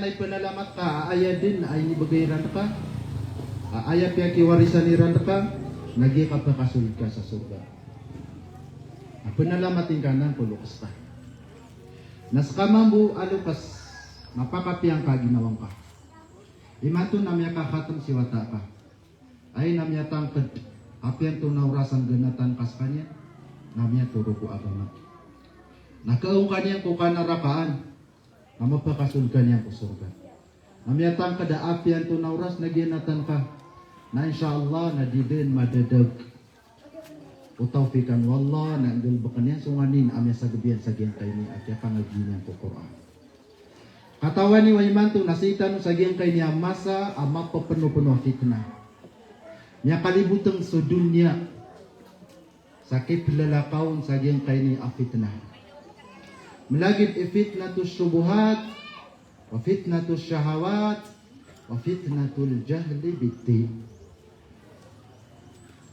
na ipanalamat ka, aaya din ay nibagayran ka. Aaya piya kiwarisan niran ka, nagi ka pa kasulid ka sa surga. Panalamatin ka ng kulukas ka. Nas kamambu alukas, mapakapiyang ka ginawang ka. Imanto namya kakatam si wata ka. Ay namya tangkad, apiang tunaurasan ganatan kas kanya, namya turo ko agama. Nakaung kanyang kukanarakaan, namapakasul kanyang kusurga. Namya tangkad, apiang tunauras na ginatan ka, na insyaallah na didin madadag. Utawfikan wallah na anggal bakanya sunganin amya sa gabihan sa giyang kay ni akya pangaginyan ko Quran. Katawan ni Waimanto nasitan sa giyang kay niya masa ama penuh-penuh fitnah. Nya kalibutang sa dunya sakit lalakaon sa giyang kay ni afitnah. Melagid fitnatus syubuhat wa fitnatus syahawat wa fitnatul jahli biddin.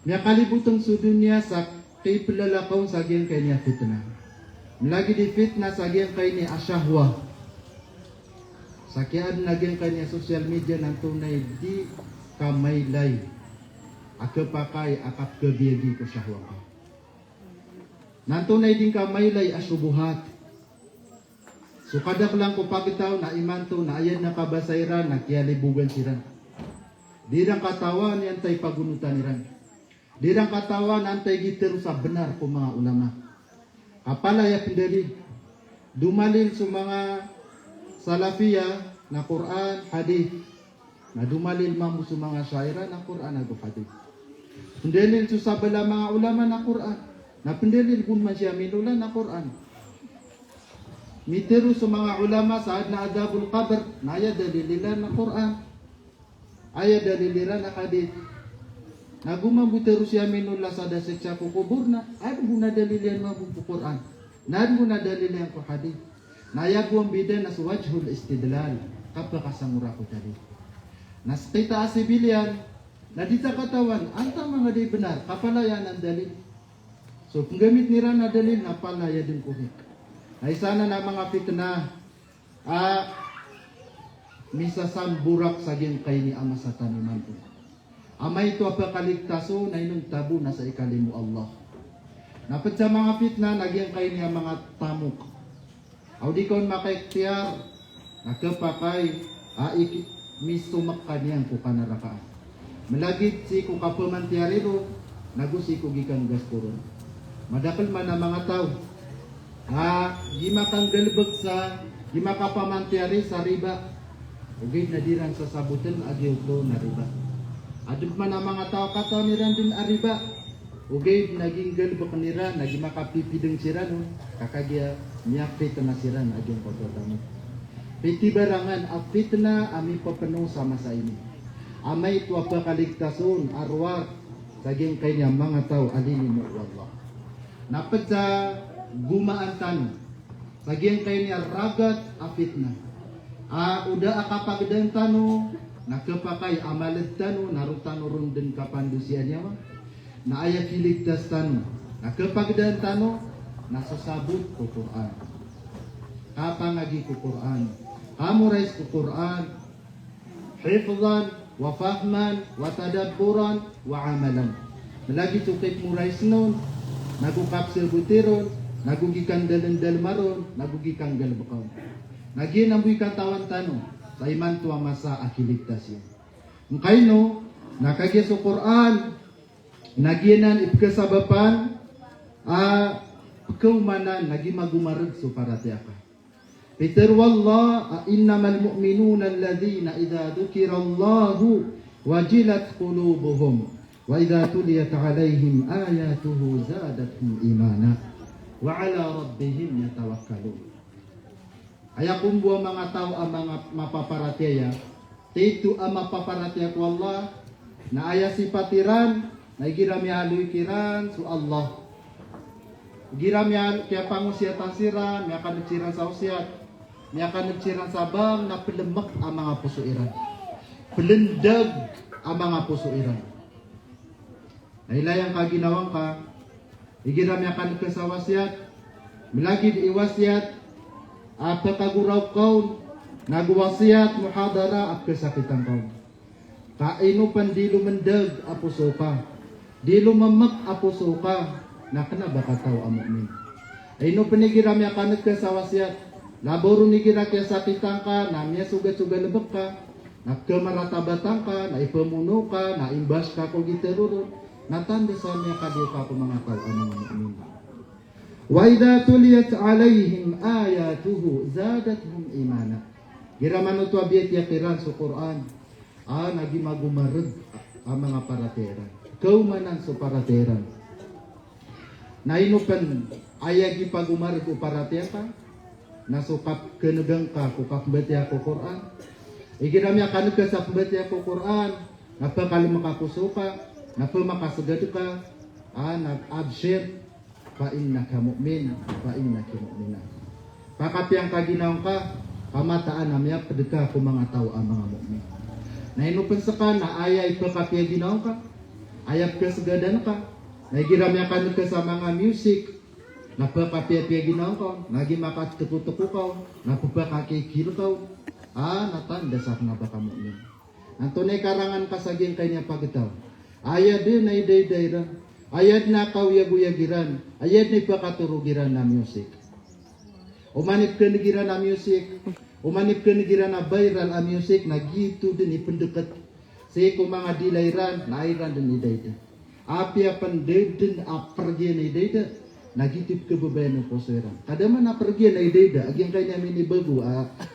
Niya kalibutang sa dunya sa kay pilalakaw sa giyang kay niya fitna. Lagi di fitna sa giyang kay niya asyahwa. Sa kiyaan na giyang kay niya social media ng tunay di kamaylay. Akapakay akap kabiyagi ko syahwa ka. Nantunay din kamaylay asyubuhat. So kadak lang ko pagitaw na imanto na ayan na kabasayran na kiyalibugan siran. Di lang katawan yan tay pagunutan niran. Dirang katawan antay giter sa benar ko mga ulama. Kapalaya pendali. Dumalin sa mga salafiyah na Quran, hadith. Na dumalin mamu sa mga syaira na Quran na hadith. Pendalin sa sabala mga ulama na Quran. Na pendalin kung man siya minula na Quran. Mitiru sa mga ulama saad na adabul qabr. Na aya dalililan na Quran. Aya dalililan na hadith. Nagumabutero siya minula sa daseksa ko kubur na ay guna dalilian mabubu Quran. Nad guna dalilian ko hadith. Nayagwang bidan as wajhul istidlal kapakasamura ko tadi. Nas kita asibilian na dita katawan anta mga di benar kapalayan ang dalil. So kung gamit nira na dalil napalaya din ko. Ay sana na mga fitnah misasam burak sa giyang kay ni ama sa taniman ko. Amay ito apakaligtaso na inong tabu na sa ikalimu Allah. Napat sa mga fitna, nagyang kayo niya mga tamok. Aw di kon makaiktiyar, nakapakay, misumak kaniyang kukanarakaan. Malagit si kukapamantiarilo, nagusi ko gikan gaspuron. Madakal man ang mga tao, gimakang galbag sa, gimakapamantiari sa riba. Ugay na dirang sa sabutan, agyaw ko na riba. Adun man ang mga tao kataw niran din ariba. Ugay naging galbak nira, naging makapipideng sira no. Kakagya niya fitna sira na aging pagkatamo. Piti barangan ang fitna ami papanong sama sa ini. Amay ito apakaligtason arwar saging kanya mga tao alinin mo Allah. Napad sa gumaan tanong. Saging kanya ragat a fitna. Uda akapagdan tanong. Nakapakay amalad tano, narutano ron din kapandusian niya ma. Na aya kiligtas tano. Nakapagdaan tano, nasasabot ko Quran. Kapangagi ko Quran. Kamurais ko Quran. Hifzan, wa fahman, wa tadabburan, wa amalan. Malagi tukit murais nun, nagukapsil butiron, nagugikan dalendal maron, nagugikan galbakaw. Naginambuy katawan tano. Sa iman tuwa masa akiligtas yun. Kung kayo no, nakagya sa Quran, naginan ipkasabapan, kaumanan, nagimagumarag so para tiyaka. Peter wallah, innamal mu'minuna alladhina idha dhukirallahu wajilat qulubuhum wa idha tuliyat alayhim ayatuhu zadatuhum imana wa ala rabbihim yatawakkalun. Aya kumbuang mga tao ang mga mapaparatya. Tito ang mapaparatya ko Allah. Na aya sipatiran. Na igiram yaluy kiran. So Allah. Igiram yaluy kaya pangusya tasiran. May akan sa usyat. May akan sa bang na pelemak ang mga pusuiran. Pelendag ang mga pusuiran. Nailayang kaginawang ka. Igiram yakan sa wasyat. Milagid iwasyat. Apakaguraw kaun nagwasiat muhadara at kasakitan ko. Kaino pan di lumendag apuso ka, di lumamak apuso ka, nakana ba kataw ang mu'min. Aino panigiram ya kanat ka sa wasiat, laboro nigira kaya sakitan ka, namya sugat-sugat lebek ka, nagkamaratabatang ka, naipamuno ka, naimbas ka kung giterurot, natanda sa niya kadiyo ka kung mga tao ang mga mu'min. Wa idha tuliyat alayhim ayatuhu zadathum imana. Giraman ito abiyat yakiran sa Quran. Nagi magumarag ang mga parateran. Kaumanan sa parateran. Nainupan ayagi pagumarag o paratera. Nasukap kenegang ka kukap betya ko Quran. Igiram ya kanag ka sa betya ko Quran. Napakali makakusuka. Napamakasagad ka. Nag-abshir. Fa innaka mu'min, fa innaka mu'minah. Pakapiyang kaginaw ka, kamataan namya pedeka ko mga tao ang mga mu'min. Na inupan sa ka, na ayay pakapiyang ginaw ka, ayap ka sagadan ka, na igiramya ka sa mga music, na pakapiyang ginaw ka, nagi makatukutuku ka, na pupakakikil ka, natanda sa na baka mu'min. Ang tunay karangan kasaging kanya pagitaw, ayad din na iday-dayra, ayat na kauyaguyagiran, ayat na ipakaturugiran na music. Umanip ka nagiran na music, umanip ka nagiran na viral na music, nagito din ipendekat. Say kung mga dilayran, nairan din idayda. Api apan din apergian idayda, nagitip ka babayan ng poseran. Kada man apergian na idayda, agyang kanya minibago,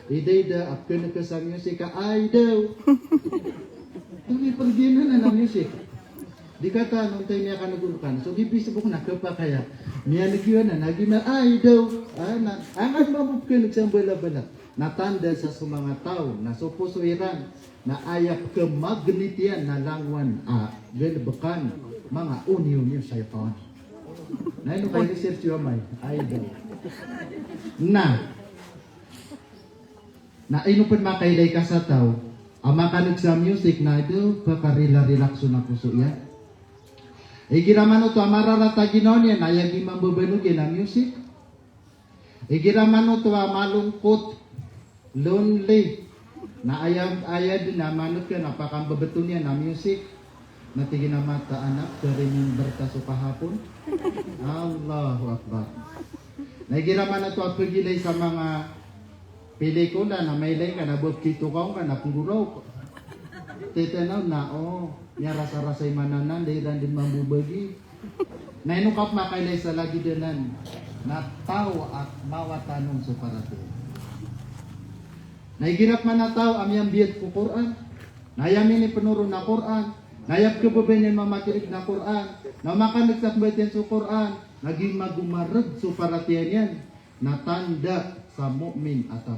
idayda, apka na ka sa music, ay daw. Ito pergian na music. Di kata nung tayo niya ka nagulukan. So, gipis po na kapa kaya. Niya nagyuan na, naging ay daw. Ang mamuk ka nagsambala-bala. Natanda sa sumanga tao na supusuiran na ayap ke magnitian na langwan ganabakan mga union niyo sa ipon. Na ino kayo research yung may. Ay daw. Na ino pa makailay ka sa tao. Ang makanig sa music na ito, pakarila-relaxo na puso yan. Igiraman ito amararata ginaw niya na yagi mambabanugin na music. Igiraman ito malungkot, lonely, na ayad na manot ka napakambabato niya na music. Natigin na mata anak, remember ta so kahapon. Allahu Akbar. Naigiraman ito apagilay sa mga pelikula na may lay ka na kito ka na punguraw. Tetanaw na niya rasa-rasay mananan, dahilan din mambubagi. Na inukap makailay sa lagi dinan, na tao at mawatanong sa parating. Naigirap man na tao, amyang biyad ko Quran. Nayamin ni penurun na Quran. Nayap ka babay ni mamakirig na Quran. Na makanagsakbay yan sa Quran. Naging magumarag sa paratiyan yan. Natanda sa mu'min ataw.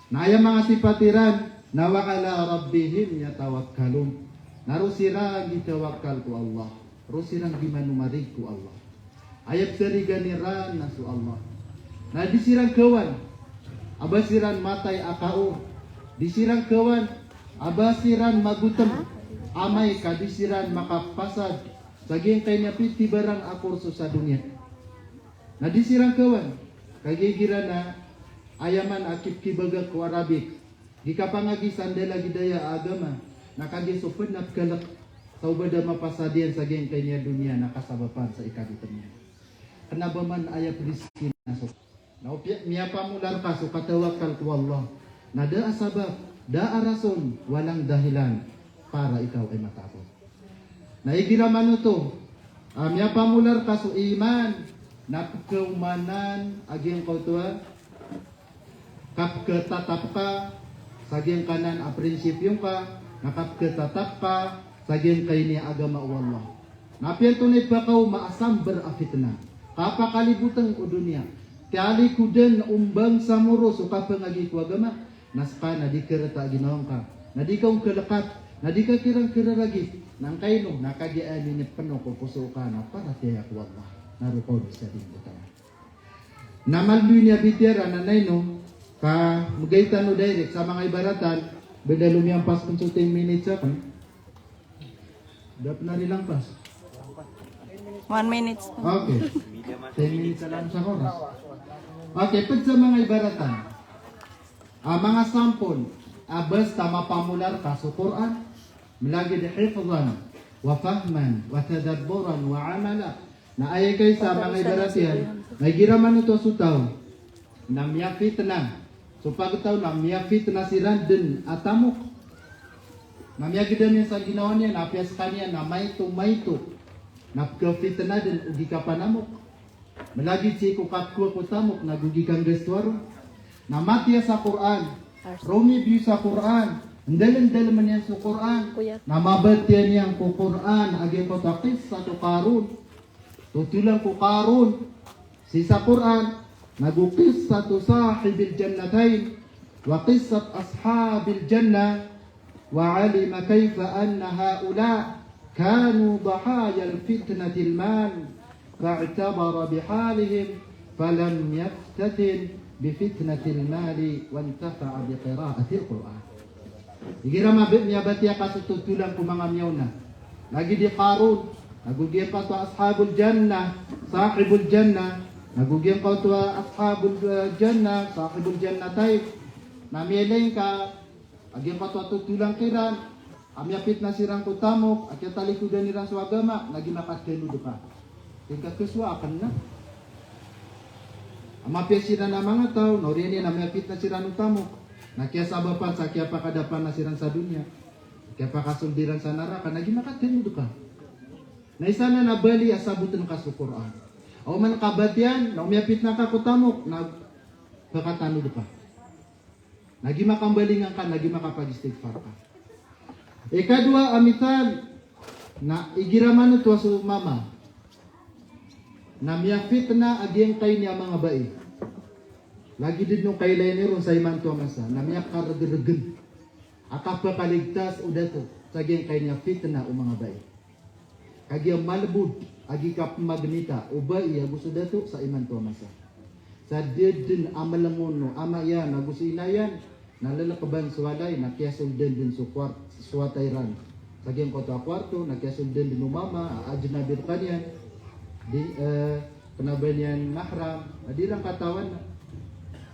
Nayang mga sipatiran, nawakala rabbihim yatawakkalun. Narusirang gitawakkal ku Allah. Rusirang gimanumarig ku Allah. Ayat seriganiran na su Allah. Na disirang kawan. Abasiran matay akao. Disirang kawan. Abasiran magutem. Amay ka disiran makapasad. Saging kay napiti barang akurso sa dunia. Na disirang kawan. Kagigiran na ayaman akip kibaga ku Arabik. Gikapangagi sandela gidaya agama. Nakagisupod na kalak taubada mapasadian sa geng kanya dunia nakasabapan sa ikaditanya. Kenapa man ayat rizki nasok. Na miya pamular ka so katawakal ku Allah. Na da asabab, da arason, walang dahilan para ikaw ay matapos. Naigiraman ito, miya pamular ka so iman, napkaumanan, aging kautuan, kapketatap ka, saging kanan a prinsipyong ka, nakapketatap ka, saging kay ni agama Allah. Napiyan tunay pa kau maasam berafitna. Kapakalibutan o dunia. Tiali kudan umbang samuro so kapangagi ku agama. Naspa na di kereta ginawang ka. Na di kau kelekat. Na di ka kirang-kira lagi. Nang kayo nakagian ni penuh ko puso ka na para tiyak ku Allah. Narukaw sa din kita. Namalbi niya bitira na nayno ka magaitan no direct sa mga ibaratan. Beda lumiyang pas kung 10 minutes sa kan. Dapat na nilang pas. 1 minute. Okay. 10 minutes lang sa oras. Okay, pag sa mga ibaratan. mga sampon, basta mapamular ka sa Quran, malagi di hifzan, wa fahman, wa tadabburan, wa amala. Na ay kay sa mga ibaratihan, may giraman ito sutaw, na miya fitna. So pagtaw na miya fitna si Randin atamok. Na miya gidan niya sa ginawa niya, na piyas kanya na mayto, na fitna din, ugi ka panamok. Malagi si kukatkuwa ko tamok, nagugi kang gestuaro. Na matiya sa Quran, Romi view sa Quran, andal man yan sa Quran, na mabatiya niyang ko Quran, agay ko takis sa to karun. Tutulang ko karun, si sa Quran, nagukis sa to sahibil jannatain, wa qissat ashabil jannah, wa alima kayfa anna haula kanu dhahaya al-fitnatil man, fa'tabara bihalihim, falam yaftatin bifitnatil mali wantafa'a biqira'atil Qur'an. Igira mabit niya batiya kasututulang ko mga miyaw na. Lagi di Qarun, nagugyan pa to ashabul jannah, sahibul jannah, nagugyan pa to ashabul jannah, sahibul jannah tayo. Namiyeleng ka, agyan pa to tutulang kiran, amyapit na sirang kutamok, at talikudan nirang swagama, nagi makatkenudo pa. Tingkat kuswa akan na. Amapya sila na mga tao, nauriyan niya namiyapit na sila ng tamok. Nakiya sa abapan, sa kaya pa kadapan na silang sa dunya. Kaya pa kasuldiran sa naraka, naging makatinudo ka. Na isa na nabali, asabutan ka sa Quran. O man kabatian, na umiyapit na ka kutamok, nagpakatanudo ka. Naging makambalingan ka, naging makapag-istighfar ka. Ikadwa, amital, na igiraman ito sa mama, na miyafit na aging kay niya mga bae. Lagi din nung kailay ni ron sa iman tuwa masa, na miyak karagaragan. Akapakaligtas o dato, sa aging kay niya fit na o mga bae. Kagiyang malabud, agi kap magnita, o bae, gusto dato sa iman tuwa masa. Sa din amalangon no, ama yan, gusto inayan, nalalakaban suwalay, nakiyasol din sa suwatayran. Sa aging kota kwarto, nakiyasol din umama, aajnabir kanyan, penabanyan mahram, di lang katawan na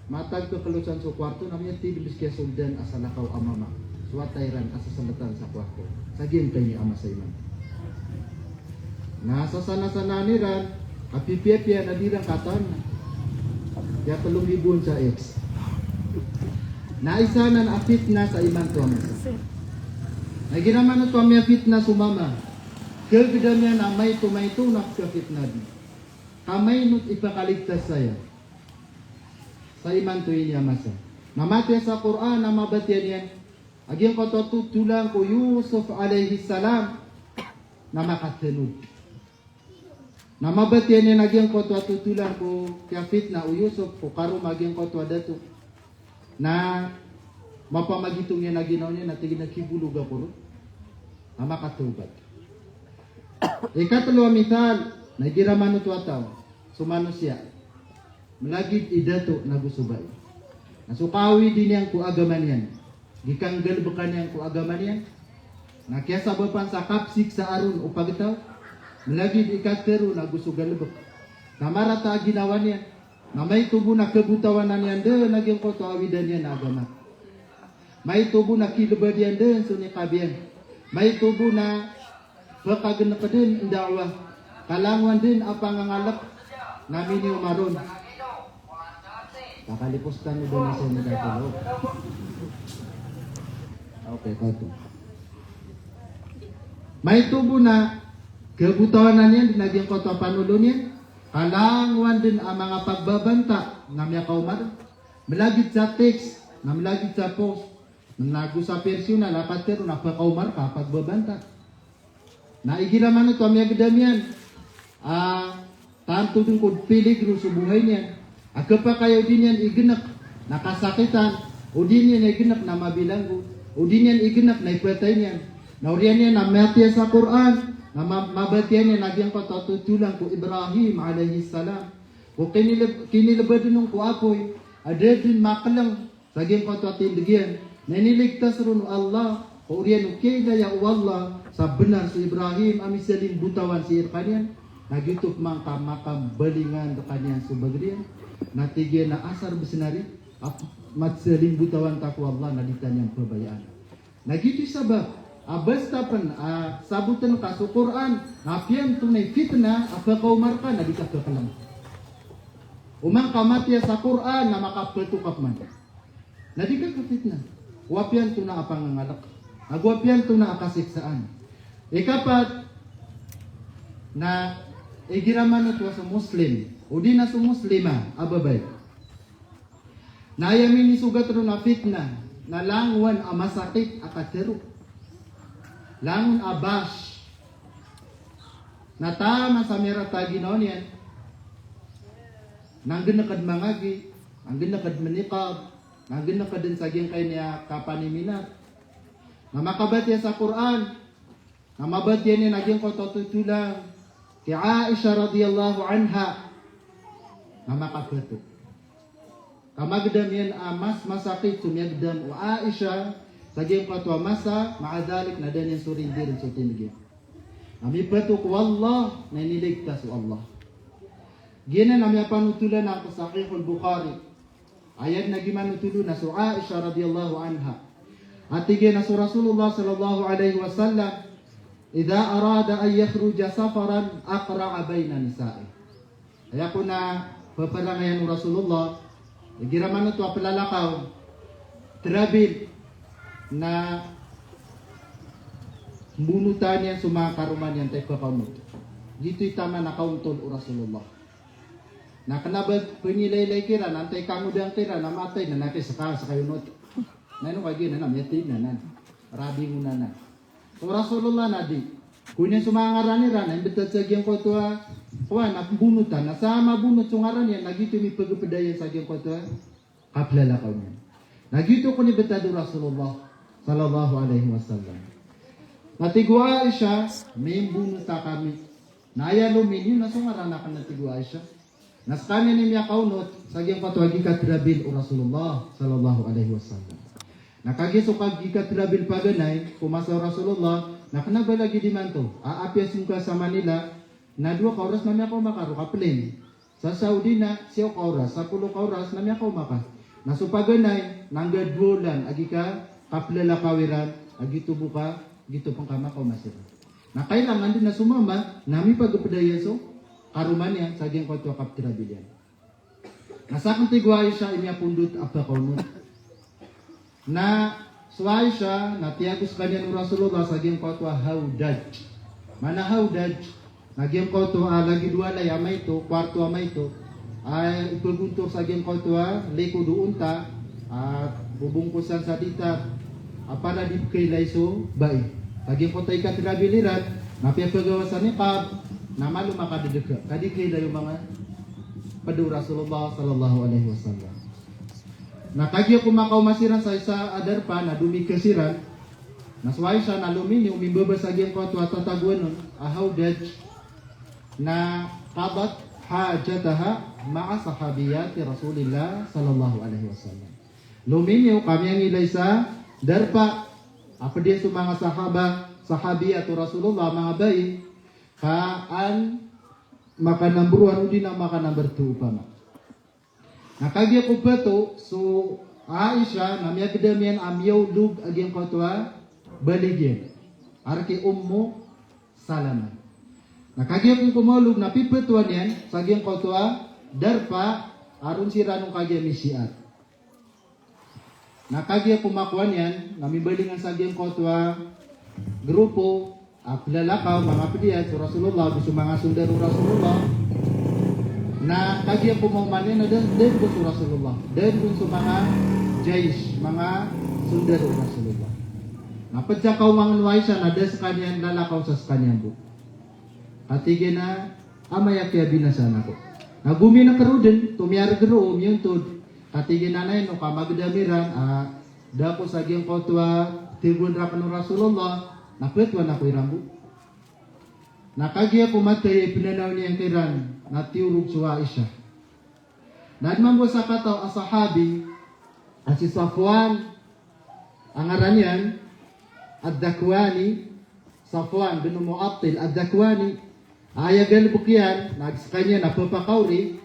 matag to kalusan sa kwarto namanya tibis kaya suldan asalakaw amama suwatayran asasalatan sa kwarto sagim kay ama sa iman nasa sana-sana niran apipiyapya na di lang katawan na kaya 3,000 sa ex naisa na apit na sa iman to ama na ginaman na to amya fitna sumama kagdam niya na may tumaytunak ka fitna di. Kamay nut ipakaligtas saya. Sa iman tuwi niya masa. Namatya sa Quran na mabatyan yan. Aging ko tutulang ko Yusuf alayhi salam na makatunod. Na mabatyan yan aging ko tutulang ko kaya fitna o Yusuf ko karum aging ko dato. Na mapamagitong niya na ginaw niya na tigin na kibulog ako. Na makatubat. Ikatlo misal, nagiraman ito ataw, sumano siya, malagid idato nagusubay. Nasukawi din yang kuagaman yan, gikanggal bukan yang kuagaman yan, nakiasabapan sa kapsik sa aron o pagitaw, malagid ikatero nagusugal buk. Namarata ginawan yan, na may tubo na kabutawanan yan doon, naging ko awidan yan na agama. May tubo na kilubad yan doon, sunikabiyan. May tubo na pagkaganap pa din ang da'wah. Kalangwan din ang pangangalap namin yung maron. Kakalipostan mo doon sa mga datulo. Okay, kato. May tubo na kabutawanan yan, naging koto panulo niya. Kalangwan din ang mga pagbabanta na miya kaumar. Malagit sa text, na malagit sa post, nago sa persyon na lapatero na pakaumar ka pagbabanta. Naigiraman ito, amya gadamian. Tanto din kung piligro sa buhay niyan. Agka kayo din yan iginap, nakasakitan, o din yan iginap na mabilanggo, o din yan iginap na ipatay niyan. Nauriyan niya na matiya sa Quran, na mabatiyan niya, nagyang ko tutulang ko Ibrahim alayhi salam. O kinilabad nung ko apoy, ada din makalang, saging ko tutindigyan, naniligtas rin Allah, o riyan okay na ya Allah, sa benar si Ibrahim, ami saling butawan si Irkanian, nagitup makam balingan kanyan subagrian, natigyan na asar besenari, matsaling butawan takwa Allah na ditanyang pabayaan. Nagiti sabab abastapan sabutan ka sa Quran apian tunay fitna apa kaumar ka na di ka kakalam. Umang kamatya sa Quran na makapatukap man. Na di ka fitna. Wapian tuna apang ngalak. Agwapian tuna akasiksaan. Ikapat na igiraman ito sa Muslim o di na sa Muslima ababay. Nayamin ni sugat ro na fitna na langwan a masakit akatero. Langun abash. Natama sa merata ginaon yan. Nanggin nakad mangagi, nanggin nakad manikab, nanggin nakad din saging kay niya kapaniminak. Na makabat yan sa Quran, na mabat yan yung naging kototutulang kay Aisha radiyallahu anha na makabato. Kamagdam yan mas masakit sumyagdam o Aisha saging patwa masa maadalik na dan yan surindirin sa tinigit. Nami patok wallah na niligtas o Allah. Gina nami panutulan ako sa Sahihul Bukhari. Ayat na gimanutulo na so Aisha radiyallahu anha. At tigin na so Rasulullah sallallahu alaihi wasallam idha arada ay yakhruja safaran aqra'a bayna nisa'i. Kaya ko na papalangayan ng Rasulullah nagiraman ito apalalakaw trabil na bunutan yan sa mga karuman yan tayo kakamot. Dito'y tama na kauntol o Rasulullah. Nakanabad pinilaylay kira, nantay kamudang kira, namatay na natin sa kayunot. Nano kagi na yatin na nan. Rabi mo na na. So Rasulullah na di. Kung yan sumangaranira, na imbitad sa giyang ko ito, bunutan. Nasama bunot sungaran yan, nagito may pagpadayan sa giyang ko ito, kaplalakaw niya. Nagito ko ni betado Rasulullah sallallahu alaihi wasallam. Natigwa Aisha, may bunuta kami. Naya lumin yun, nasungaran na ka natigwa Aisha. Naskanya ni miya kaunot, sa giyang patwagi katrabil o Rasulullah sallallahu alaihi wasallam. Nakagisukag gikatrabil paganay, kumasa Rasulullah, nakanabalagi di man to. Aapiasin ka sa Manila, na 2 kauras na miya makaru kaplin. Sa Saudi na, 7 kauras, sa 10 kauras na miya maka. Nasupaganay, nanggad bulan, agi ka, kaplalakawiran, agi tubo ka, gito pang kamakaw masira. Na kailangan din na sumama, nami pagpadayan so, karuman yan, sa giyang kwento kaptrabil yan. Nasakang tigwayo siya, imya pundot apa kaunot. Na suway siya, na tiyagos kanya ng Rasulullah sa giyang kwento haudaj. Mana haudaj, na giyang kwento lagi 2 lay amay ito, kwarto amay ito, ay ipulguntok sa giyang kwento leko doon ta, bubungkusan sa dita, apala di kay layso, bai. Sa giyang kwento ikatrabiliran, napiyapagawa sa niqab, na malo makadedeka. Kadi kay layo mga padu Rasulullah sallallahu alaihi wasallam. Nakagyo kumakaw masiran sa isa adarpa na dumi kasiran. Nasway siya na lumini umimbaba sa giyang kwento at tatagwan nun ahaudaj na qabat hajataha ma'a sahabiyati Rasulillah sallallahu alaihi wasallam. Lumini kami ang ilay sa darpa apa dia sa mga sahabiyat Rasulullah mga bayi kaan makanamburuan udi na makanamber 2 upama. Nakagya ko pa to, so Aisha namya kedamian amyaw lug agyang katwa baligyan. Arki Ummu Salama. Nakagya ko kumalug na pipetuan yan sa agyang katwa darpa aron sira nung kagya misiat. Nakagya kumakuan yan, namibalingan sa agyang katwa grupo lalakaw, mga pilihan sa Rasulullah, gusto mga sundaro Rasulullah, na kagya pumaman na din ko sa Rasulullah, din ko sa mga jaysh, mga sundaro Rasulullah. Napadsakaw mga nuway siya na din sa kanyang lalakaw sa kanyang buk. Katigin na, amaya kaya binasan ako. Nagumi na karudin, tumiyar garo, yungtud. Katigin na na yun, kamagdamiran, dako sa giyang kotwa, tigun rapan ng Rasulullah, napetwa na ko irambu. Nakagya pumatay pinanaw niyang kiran na tiurog sa Aisha. Nadman mo sa kataw asahabi at si Safwan ang aranyan ad-Dakwani Safwan bin Mu'attil ad-Dakwani ayagal bukyan nagskanya na papakawri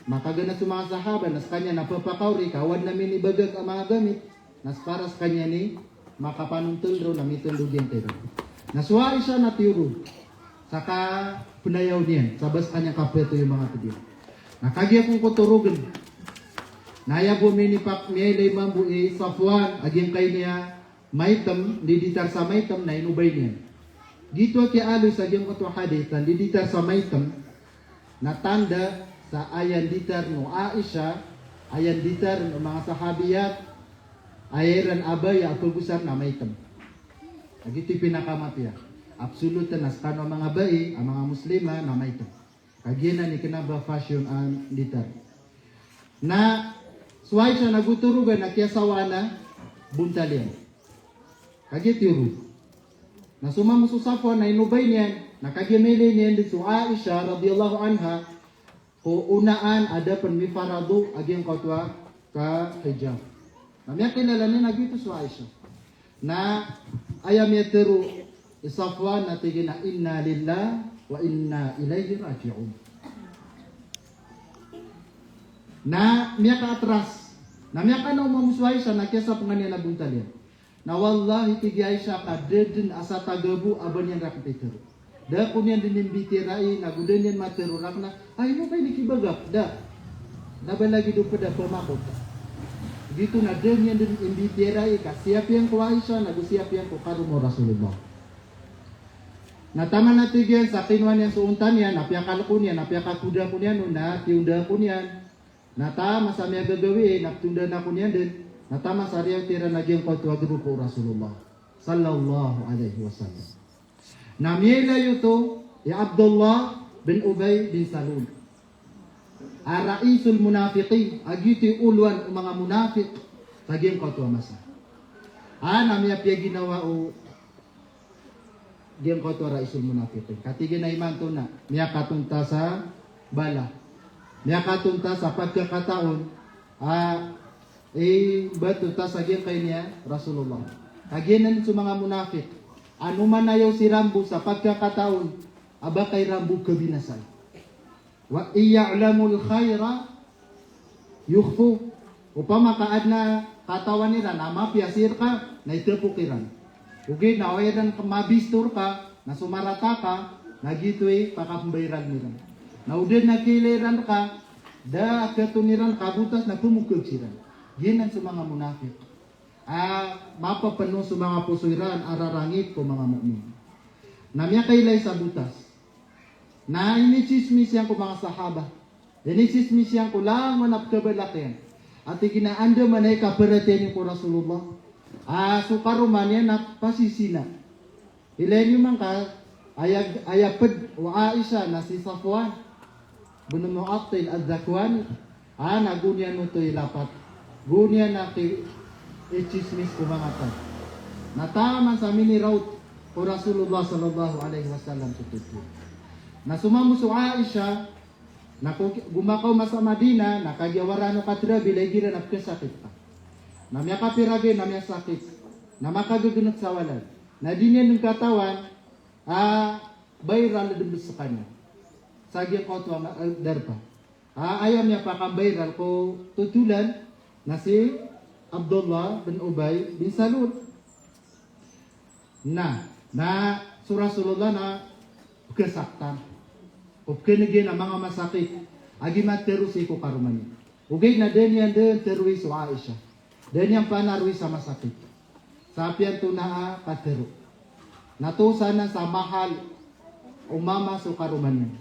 maka gana sa mga sahaba nas kanya napapakauri kawan namin ibagag ang mga gamit nas para sa kanya ni makapanuntol ro na mitulog yung tero. Nasuwari siya na tiro saka punayaw niya sabas kanya kapeto yung mga pediyo. Nakagya kong kuturugan naya bumini pak miyay mambu Safwan aging kay niya maitam diditar sa maitam na inubay niya. Gito kay alo sa aging kutwa hadith na diditar sa maitam na tanda sa ayan ditar no Aisha, ayan ditar no mga sahabiyat, ayeran abay at pagusar na maitam. Agito pinakamapya. Absoluta nas kano mga bayi, ang mga muslima na maitam. Kagina ni kinaba fashion ang ditar. Na suway siya naguturugan na kiyasawa na buntalian. Kagitiru. Na sumamususafon na inubay niyan, nakagimili niyan dito Aisha radhiyallahu anha, ko unaan ada panmifarado aging katwa ka hijab. Namya kilala niya nagito sa Aisha. Na ayam yatiru Safwan na tigina inna lillah wa inna ilayhi raji'un. Na miya ka atras, na miya ka na umamusway siya na kesa panganiya na buntalian. Na wallahi tigay siya ka dedin asa tagabu aban yan rakapitero. Da kunyan din bitirai na guden yan materurak na ay mo kay nikibagap da. Naba lagi do pada pamakot. Dito na den yan din bitirai ka siap yang ko Aisha na siap yang ko karumo Rasulullah. Natama na tigyan sa kinwan yan suuntan yan, napyakal ko niyan, napyakakuda ko niyan, na tiunda ko niyan. Natama sa mga gagawin, naptunda na ko niyan din. Natama sa riyaw tira na giyang pagtuwagro ko Rasulullah sallallahu alaihi wasallam. Namiyela yuto ya Abdullah bin Ubay bin Salul. Araisul munafiqin, agiti ulwan mga munafik sa giyang pagtuwa masa. Namiya piya ginawa o giyang pagtuwa raisul munafiqin. Katigin na iman to na, miya katunta sa bala. Miya katunta sa pagkakataon, bato ta sa giyang kay niya Rasulullah. Kaginan sa mga munafik, ano man ayaw si Rambo sa pagkakataon, aba kay Rambo kabinasay. Wa iya'lamul khayra yukhfu. Upama kaad na katawan nila na mapiyasir ka, na itepukiran. Ugay na wayadan ka mabistur ka, na sumarata ka, nagito'y pakapambayran nila. Na udin na kiliran ka, da katuniran kabutas na pumukul siran. Ginan sa mga munafik. Mapapano sa mga pusuiran ararangit ko mga mu'min. Namya kailay sa butas. Na inichismis yan ko mga sahaba. Inichismis yan ko lang manap kabalakyan. At iginaanda man ay kaparatin ko Rasulullah. Sukaruman yan na pasisina. Ilay nyo man ka, ayapad o Aisha na si Safwan. Bunamuaktil at Zakwani. Nagunyan mo to'y lapat. Gunya na ichismis kumangatan. Nataman sa mini raut ko Rasulullah sallallahu alaihi wasallam tututu. Na sumamuso Aisha na gumakaw masa Madina nakagyawara no katra bilay gira na sakit pa. Na miya kapirage na miya sakit. Na makagagunot sa walad. Na dinyan ng katawan bayral na sa kanya. Sagya ko to darpa. Ayaw miya pa kang bayral ko tutulan na si Abdullah bin Ubay bin Salul. Na si Rasulullah na kesaktan. Upkenigin ang mga masakit. Agimat terusi ko karumani. Ugay na den yan den terui so Aisha. Den yan panarui sa masakit. Sapian to na kateru. Natusa na sa mahal umama so karumani.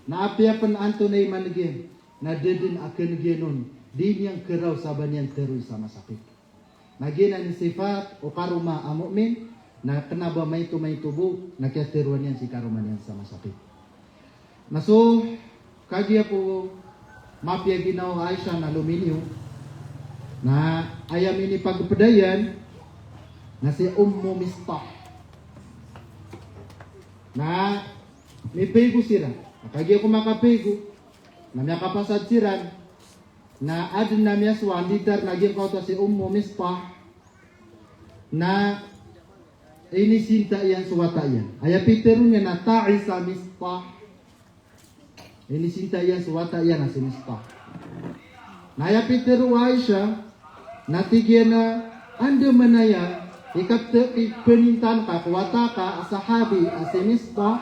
Naapya pan anto na imanigin. Na dedin akenigin nun. Di niyang keraw sa banyan teroy sa masakit. Nagina ni sifat o karuma ang mu'min na kanaba may tubo na kiyateruan yan si karuma niyan sa masakit. Naso, kagya po mapya ginawa Aisha na luminyo na ayam ini pagpadayan na si Ummu Mistah na may pego sila. Kagya ko makapego na may kapasad siran na adin na miya suwanditar naging kauta si Ummu Mistah na inisinta iyan suwata iyan. Ayapitero niya na ta'isa Mistah. Inisinta iyan suwata iyan na si Mistah. Nayapiteru Aisyah, natigyan na ando manaya, ikapte penintan ka, kuwata ka, asahabi, asinista,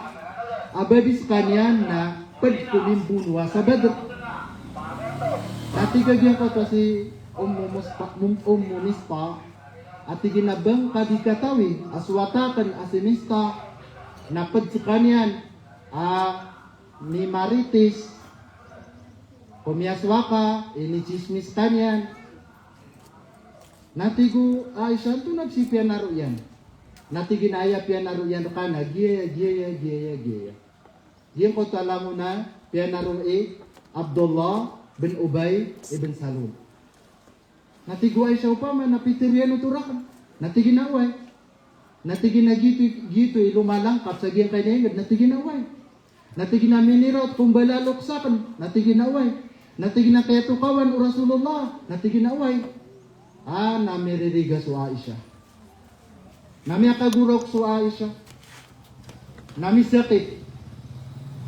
abadis kanyan na pagkulimbunwa sa Badr. Natigagyan ko to si Ummunispa, at ginabang kadikatawi, aswatakan, asinista, na pagsukanyan, ni Maritis, pumiaswaka, inichismis kanyan. Natigo Aisyah tu nagsipian naro yan. Natiginaya pian naro yan kana giya. Diyan ko talango na pian naro Abdullah bin Ubay ibn Salul. Natigo Aisyah upama napitirian uturakan. Natiginaway. Natiginagito lumalangkap sa giyan kanya natiginaway. Natiginaminirat kumbalalok sakan. Natiginaway. Natiginakayatukawan o Rasulullah. Natiginaway. Namiririga su Aisyah. Nami akagurok su Aisyah. Nami sakit.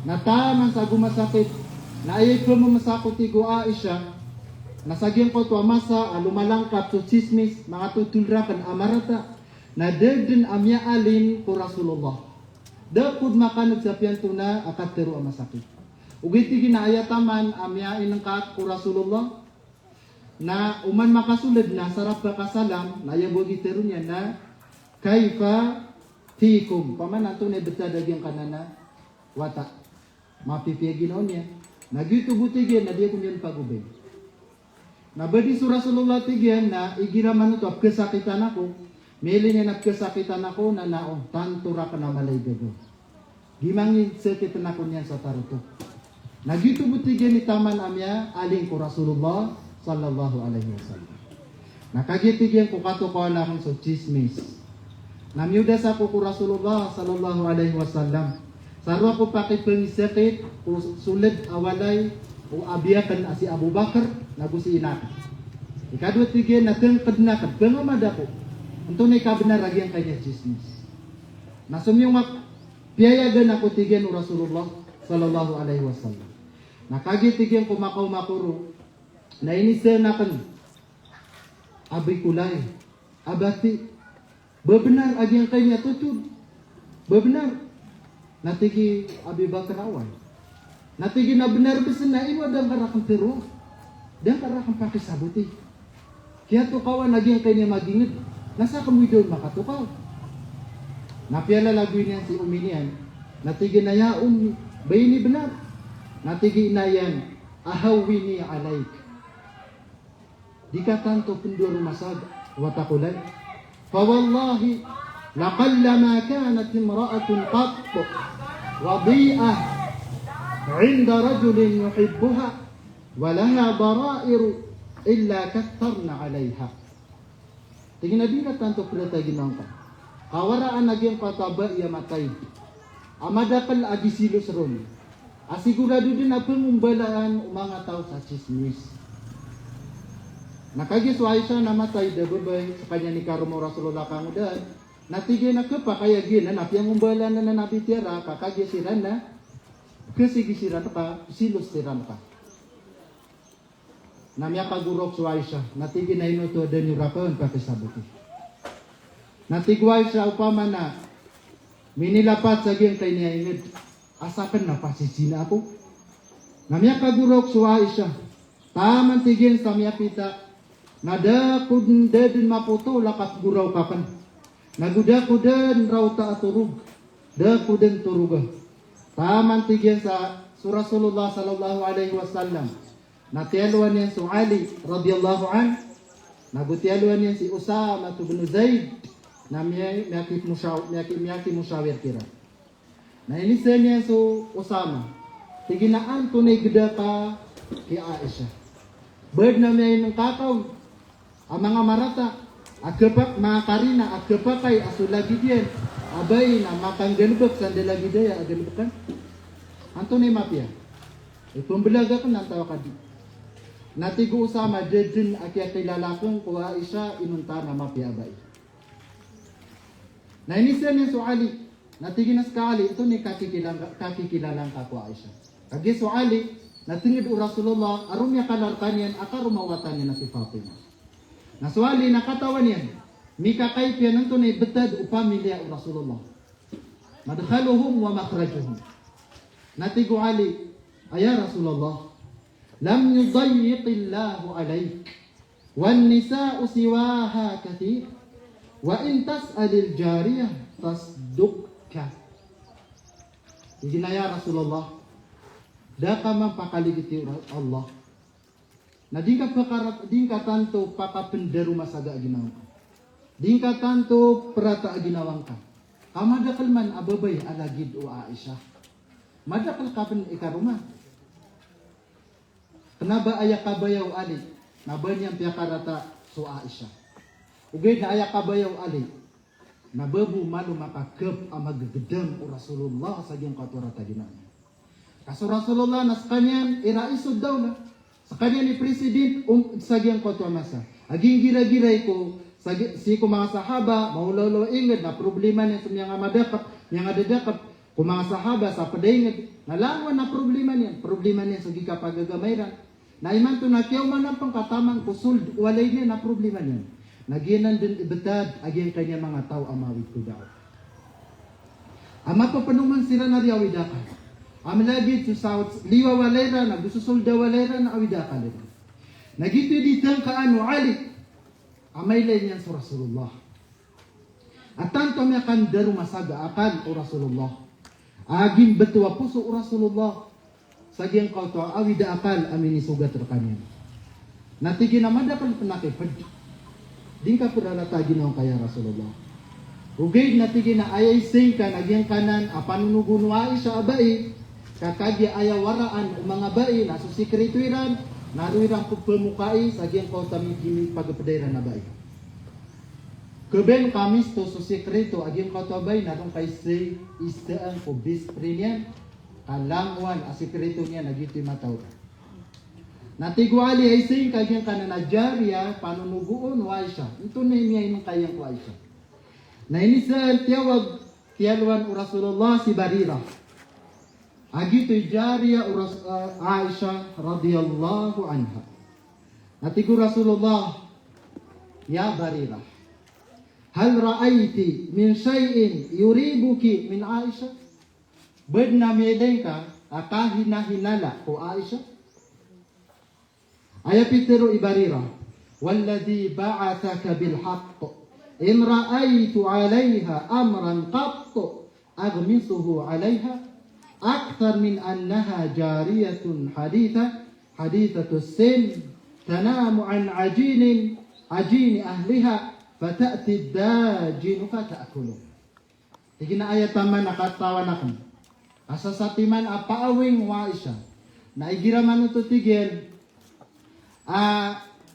Nataman sa gumasakit. Na ayay ko mamasakot tigo Aisyah. Nasagyan ko to amasa lumalangkap su chismis mga tutulrakan amarata. Na dagden amya alin ko Rasulullah. Dapud makanag sa piyanto na akatero amasakit. Ugiti ginaayataman amya inangkat ko Rasulullah. Na uman makasulad na sarap kakasalam na yabogi tero niya na kaifa tikum paman ato na betadag yung kanana wata mapipiyagin o niya nagyuto butigyan na diya kumyan pagubay na badi su Rasulullah tigyan na igiraman ito apkasakitan ako mili niya napkasakitan ako na naon tantura ka na malay gago gimangin sakitan ako niyan sa taruto nagyuto butigyan ni taman amya aling ko Rasulullah sallallahu alaihi wasallam. Nakagitigyan ko katukuan akong sa chismis. Namyuda sa ko Rasulullah sallallahu alaihi wasallam. Sarwa ko pakipangisakit o sulad awalay o abiyakan si Abu Bakar nagusi inak. Ikadwa tigyan na tengkad na kadbangamada ko. Ito na ikabenar agyang kanya chismis. Nasumyong piyayagan ako tigyan o Rasulullah sallallahu alaihi wasallam. Nakagitigyan ko makuro na inisanakan abay kulay abati bebenar agyang kanya tutud bebenar natigi Abi Bakar awal natigi na benar besen na iwa dan karakang tero dan karakang pakisabuti kaya to kawan agyang kanya magingid nasa kamuidon makatukaw napiala lagu niya si uminian natigi na ya bayini benar natigi inayan ahawini alaik dikatanto pendur masad watakulay fawallahi laqallama kanat imra'atun qat wadi'ah 'inda rajulin yuhibbuha wa laha dara'ir illa kattarna 'alayha tingin na tanto preta ginangka kawaraan nagyang pataba iya matay amadakal agisilos ron asigurado din na pangumbalaan mga tao sa chismis. Nakagis wa Aisyah namatay dababay sa kanya ni Karumo Rasulullah kangudan natigay na kepa kaya gina napiyang umbalan na nabitira kakagisiran na kesigisiran ka silos tiran ka namya kagurok sa Aisyah natigay na inuto dan yurapan pakisabuti natigway siya upama na minilapat sa giyang kay niya ingid asakan na pasisina ako namya kagurok sa Aisyah taman tigyan sa miya pita nada kudden maputo lakat guraw kapan naguda kuden raw ta aturug da kuden turuga taman tigyan sa Rasulullah sallallahu alaihi wasallam natialuan niya si Ali radhiyallahu an nagutialuan niya si Usama bin Zaid na miyaki musyawir kira na inisa niya so Usama tiginaan tunay geda ka kay Aisyah bird na may ng kakaw ang mga marata agkapak mga karina agkapakay asulagi diyan abay na makanggalbak sandalagi daya agalbakan anto na mapya ipambalaga ko ng tawa kadi natigo Usama dedin akya kilalakong kuha isa inunta na mapya abay na inisa niya so Ali natiginas ka Ali ito ni kakikilalang ka kuha Aisha kagi so Ali natingid u Rasulullah arum ya kalarkan yan akarum mawatan yan na si Fatima. Naswali nakatawan yan. Mika kaypian nito na ibetad upamilya u Rasulullah. Madkhaluhum wa makhrajuhum. Natigu Ali, aya Rasulullah, lam yudayyiqillahu alayk. Wan nisa'u siwaha kathir. Wa in tas'alil jariyah tasdukka. Jadi ya Rasulullah, daka mapakaligiti Allah. Na dingka tanto pakapenderu masaga ginawa. Dingka tanto perata ginawang ka. Amada kalman ababay alagid o Aisyah. Madakal kapen ikaruma. Kenapa ayak kabayaw ali? Nabanyang piyakarata so Aisyah. Ugay na ayak kabayaw ali. Nababu malu makakab amagagedang o Rasulullah sa giyang katurata ginawang. Kaso Rasulullah nas kanyan iraisod daw na. Sa kanya ni President sa giyang katwa masa. Aging gira-giray ko si ko mga sahaba maulolo inged na problema niya sa mga madakap, mga dadakap ko mga sahaba sa padainged nalawan na problema niya sa gikapagagamairan. Na iman to na kiyaw man ang pangkatamang kusul walay niya na problema niya. Naginan din ibetad aging kanya mga tao amawid ko daw. Ama papanuman sila na riyawidakan. Amalagid sa South liwa walera na gusto solda walera na awidaka nila. Nagito ditang kaano Ali. Amay niyan sa Rasulullah. At tanto may kandaru masaga akan o Rasulullah. Aging betua puso o Rasulullah. Sagyang kauto awida akal amin isugat rekanyan. Natigi naman dapat penakipad. Di ka puralata ginaw kaya Rasulullah. Ugay natigi na ayay sing ka nagyang kanan apanunuguno ay sa abay. Kakagya ayawaraan o mga bai na susikrituiran naruirang pagpamukai sa giyang kautami kimi pagpapadairan na bai. Keben kamis to susikrito aging kautabay narong kay say istaan ko bispre niyan kalangwan asikrito niya nagito'y mataw. Natigwali ay say kagyang kananajarya panunuguon wa siya. Ito na niya inong kayang wa siya. Na inisal tiyawag tiyalwan o Rasulullah si Barira. Agito jariya Aisyah radhiyallahu anha. Natigu Rasulullah, ya Barira, hal ra'aiti min syai'in yuribuki min Aisyah? Bedna medeng ka akahina-hinala ko Aisyah? Ayapitero ibarira, walladhi ba'athaka bil haqq in ra'aitu 'alayha amran qatt aghmisuhu 'alayha أكثر من أنها جارية حديثة السن تنام عن عجين أهلها فتأتي الداجن فتأكله. Sige na ayat taman nakatawa na kan. Asasatiman apaawing wa Aisyah. Naigiraman ito tigil.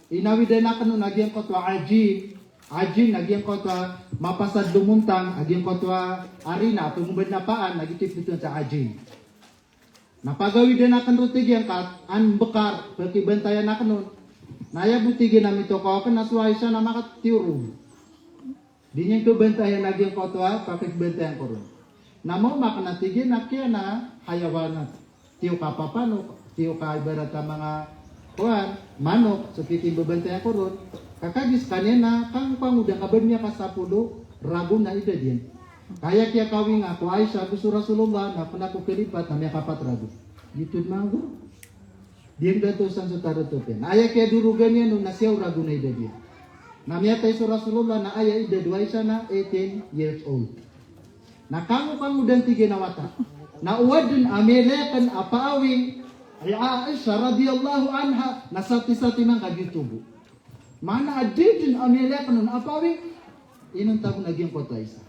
Inawid na kanu nagyang kotwa Ajin nagyang kotwa mapasad lumuntang aging kotwa arina tumubad na paan nagitip dito sa ajin. Napagawid na kan rutigyan kat an bekar pakibantayan na kanon. Naya butigin namin to ko kan nasway siya na makatiuro. Di niya ko bantayan nagyang kotwa pakibantayan ko ron. Namo makanatigin na kaya na hayawan tiyo kapapano tiyo ka ibarat mga kuan manok so piting babantayan ko ron. Kakagis kanina kang pangudang kaban niya kasapulo rago na ida din. Kaya kaya kawing ako Aisyah gusto Rasulullah na panako kelipat na may kapat rago. Gitu mango. Diyan gato san sa tarotopen. Aya kaya durugan niya no nasiyaw rago na ida din. Namya tayo sa Rasulullah na aya ida duay siya na 18 years old. Nakango pangudang tiginawata. Na uwadun amelekan apaawing ay Aisyah radhiyallahu anha nasati-sati man kagitubo. Mana adidin amela kanon apawi inun tabu naging kota isa.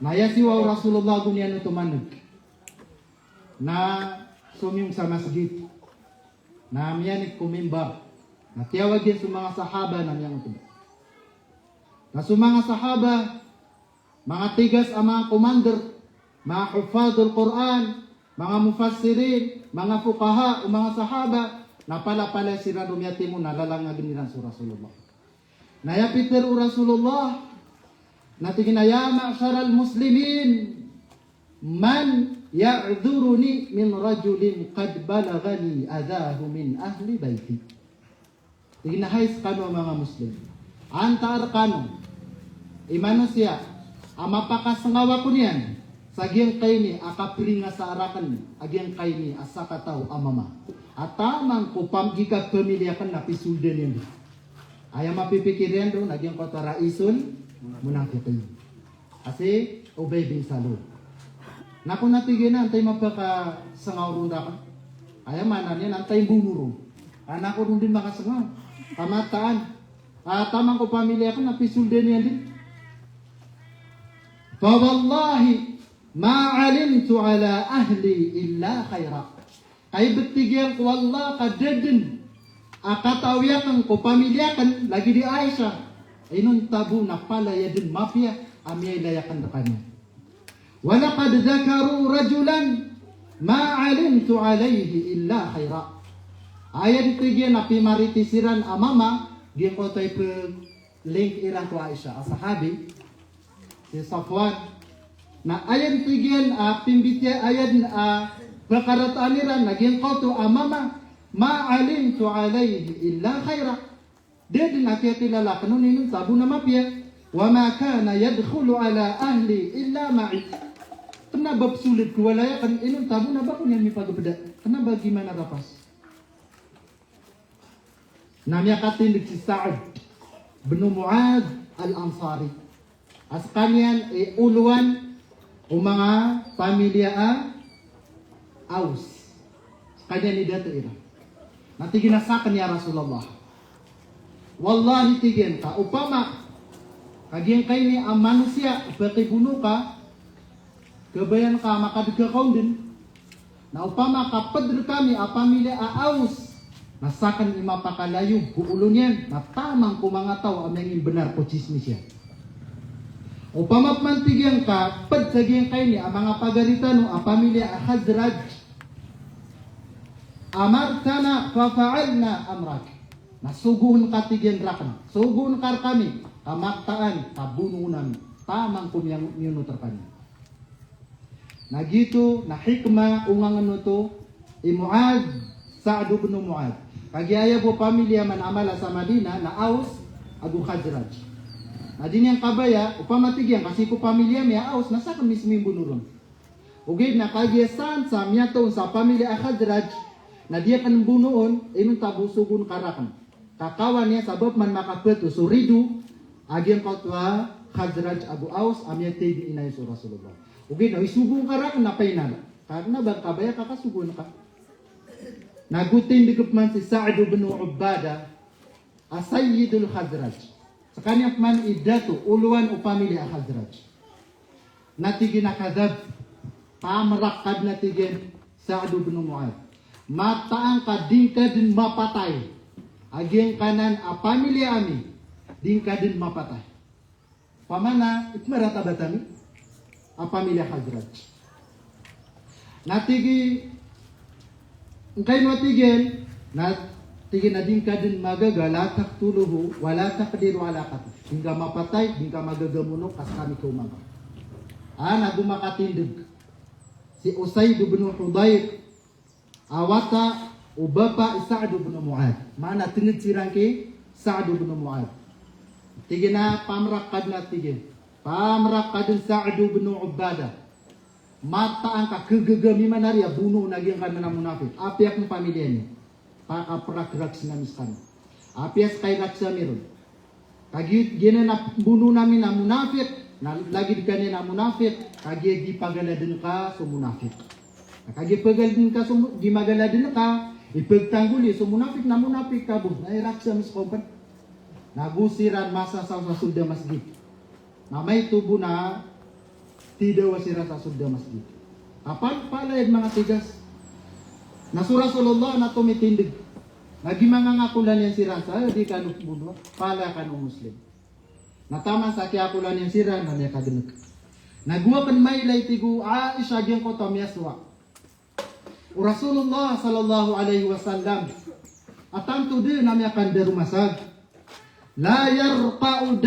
Naya siwa Rasulullah gunyan ito manag. Na sumiyong sa masjid. Na miyanik kumimba. Na tiyawag yan sa mga sahaba na miyang ito. Na sa mga sahaba, mga tigas ang mga commander, mga hufadul Quran, mga mufassirin, mga fuqaha o mga sahaba, napala-pala sila rumiyati mo nalalangagin nila sa Rasulullah. Nayapiter o Rasulullah, natingin na ya ma'asyaral muslimin, man ya'dzuruni min rajulin qad balagani adahu min ahli baiti. Inahais kanu mga Muslim. Antar kanu imanusia amapakasangawa ko niyan. Sagyang kay ni akapringa sa arakan agyang kay ni asakataw amama. Atamang ko pamgika pamilya kan napisulden yan. Ayaw mapipikirin doon, nagyang ko taraisun, munafiqin. Kasi, ubay bin salo. Naku natigin na, antay mapakasangaw ron ka. Ayaw manan yan, antay bumuro. Anak ko rin din makasangaw. Kamataan. Tamang ko pamilya kan napisulden yan din. Fawallahi, ma'alimtu ala ahli illa khaira. Kay betigyan ko Allah kadedin. Akatawiyakan ko pamilyakan lagi di Aisyah. Inun tabu na pala ya din mafia amiyay layakan na kanya. Walaqad dhakaru rajulan ma alimtu alayhi illa khaira. Ayan tigyan na pimaritisiran amama diyan ko tayo link iran ko Aisyah asahabi si Safwan na ayan tigyan pimbitya ayan bakarataan iran naging ko to amama ma alimtu alayhi illa khaira. Dia din nakikilala ko nun tabu na mafia. Wa ma kana yadkhulu ala ahli illa ma'i. Kenapa sulit ko wala kan inun tabu na ba ko niya mipagabda. Kenapa gimana rapas? Namya katin si Sa'ad bin Mu'adh al-Ansari. As kanyan uluan o mga pamilya Aus. Kanya ni dato ira. Natiginasakan ya Rasulullah. Wallahi tigin ka upama kagyan kay ni ang manusia pakibuno ka kabayan ka makadagakaw din na upama kapadr kami a pamilya Aus nasakan imapakalayo buulo niyan na tamang kumangataw aming benar ko chismis yan. Upama mantigyan ka padsagyan kay ni ang mga pagaritano a pamilya Khazraj amartana fafa'alna amrak. Nasugun katigyan rakan. Sugun kar kami. Kamaktaan. Kabununan. Tamang kumyang minutar kami. Nagito na hikma ungang ano to. Mu'adh. Sa'ad bin Mu'adh. Kagyaya po pamilya man amala sa Madina na Aus agu Khazraj. Na din yang kabaya upamatigyan kasi ko pamilya may Aus nasa kan mismo bunuron. Ugid na kagyasan sa miyato sa pamilya Khazraj na dia kan bunuon inun tabusugun karakan. Kakawan niya sabab man makapeto suridu agian katwa Khazraj Abu Aus amyate di inay so Rasulullah. Ugid na isugun karakan na painala. Karena bang kabaya kakasugun ka. Nagutin digop man si Sa'd bin Ubadah asayyidul Khazraj. Sa kanyang man idato uluan o pamilya Khazraj. Natigin nakadab pamrakad natigin Sa'd bin Mu'adh. Mataang ka din ka din mapatay. Agyang kanan a pamilya ami. Din ka din mapatay. Pamana itmarata batami. A pamilya Khazraj. Natigi kayo matigin natigin na din ka din magaga latak tuluhu wala takdiru ala kat. Hingga mapatay, hingga magagamuno kas kami kumaga. Nagumakatindig. Si Usayd bin Hudayr awata ubapa Sa'd bin Mu'adh. Mana tingid sirang ki Sa'd bin Mu'adh. Tigina pamrakad na tigin. Pamrakad Sa'd bin Ubadah. Mata ang kakagagami manariya buno naging kan na munafik. Apiak ng pamilya niya. Pakaprak-rak sinamiskan. Apias kay raksa meron. Kagi gina na buno namin na munafik. Lagi di kanina na munafik. Kagi di pagaladin ka so munafik. Kagi pagaladin ka so di magaladin ka. Ipagtangguli so munafik ka bu. Nairaksa miskompan. Nagusiran masa sa sulda masjid. Na may tubo na tidak wasira sa sulda masjid. Kapag palayad mga tigas. Nasu Rasulullah na tumitindig. Nagimanga nga kulan yan siran sa di ka nukbunwa. Pala ka ng Muslim. Natama sa kaya kulan yan siran na niya kadinig. Nagwa kan may laytigu Aisha dyan ko tomyaswa. Rasulullah sallallahu alaihi wasallam. Atanto din na niya kandarumasag. La yarqa'u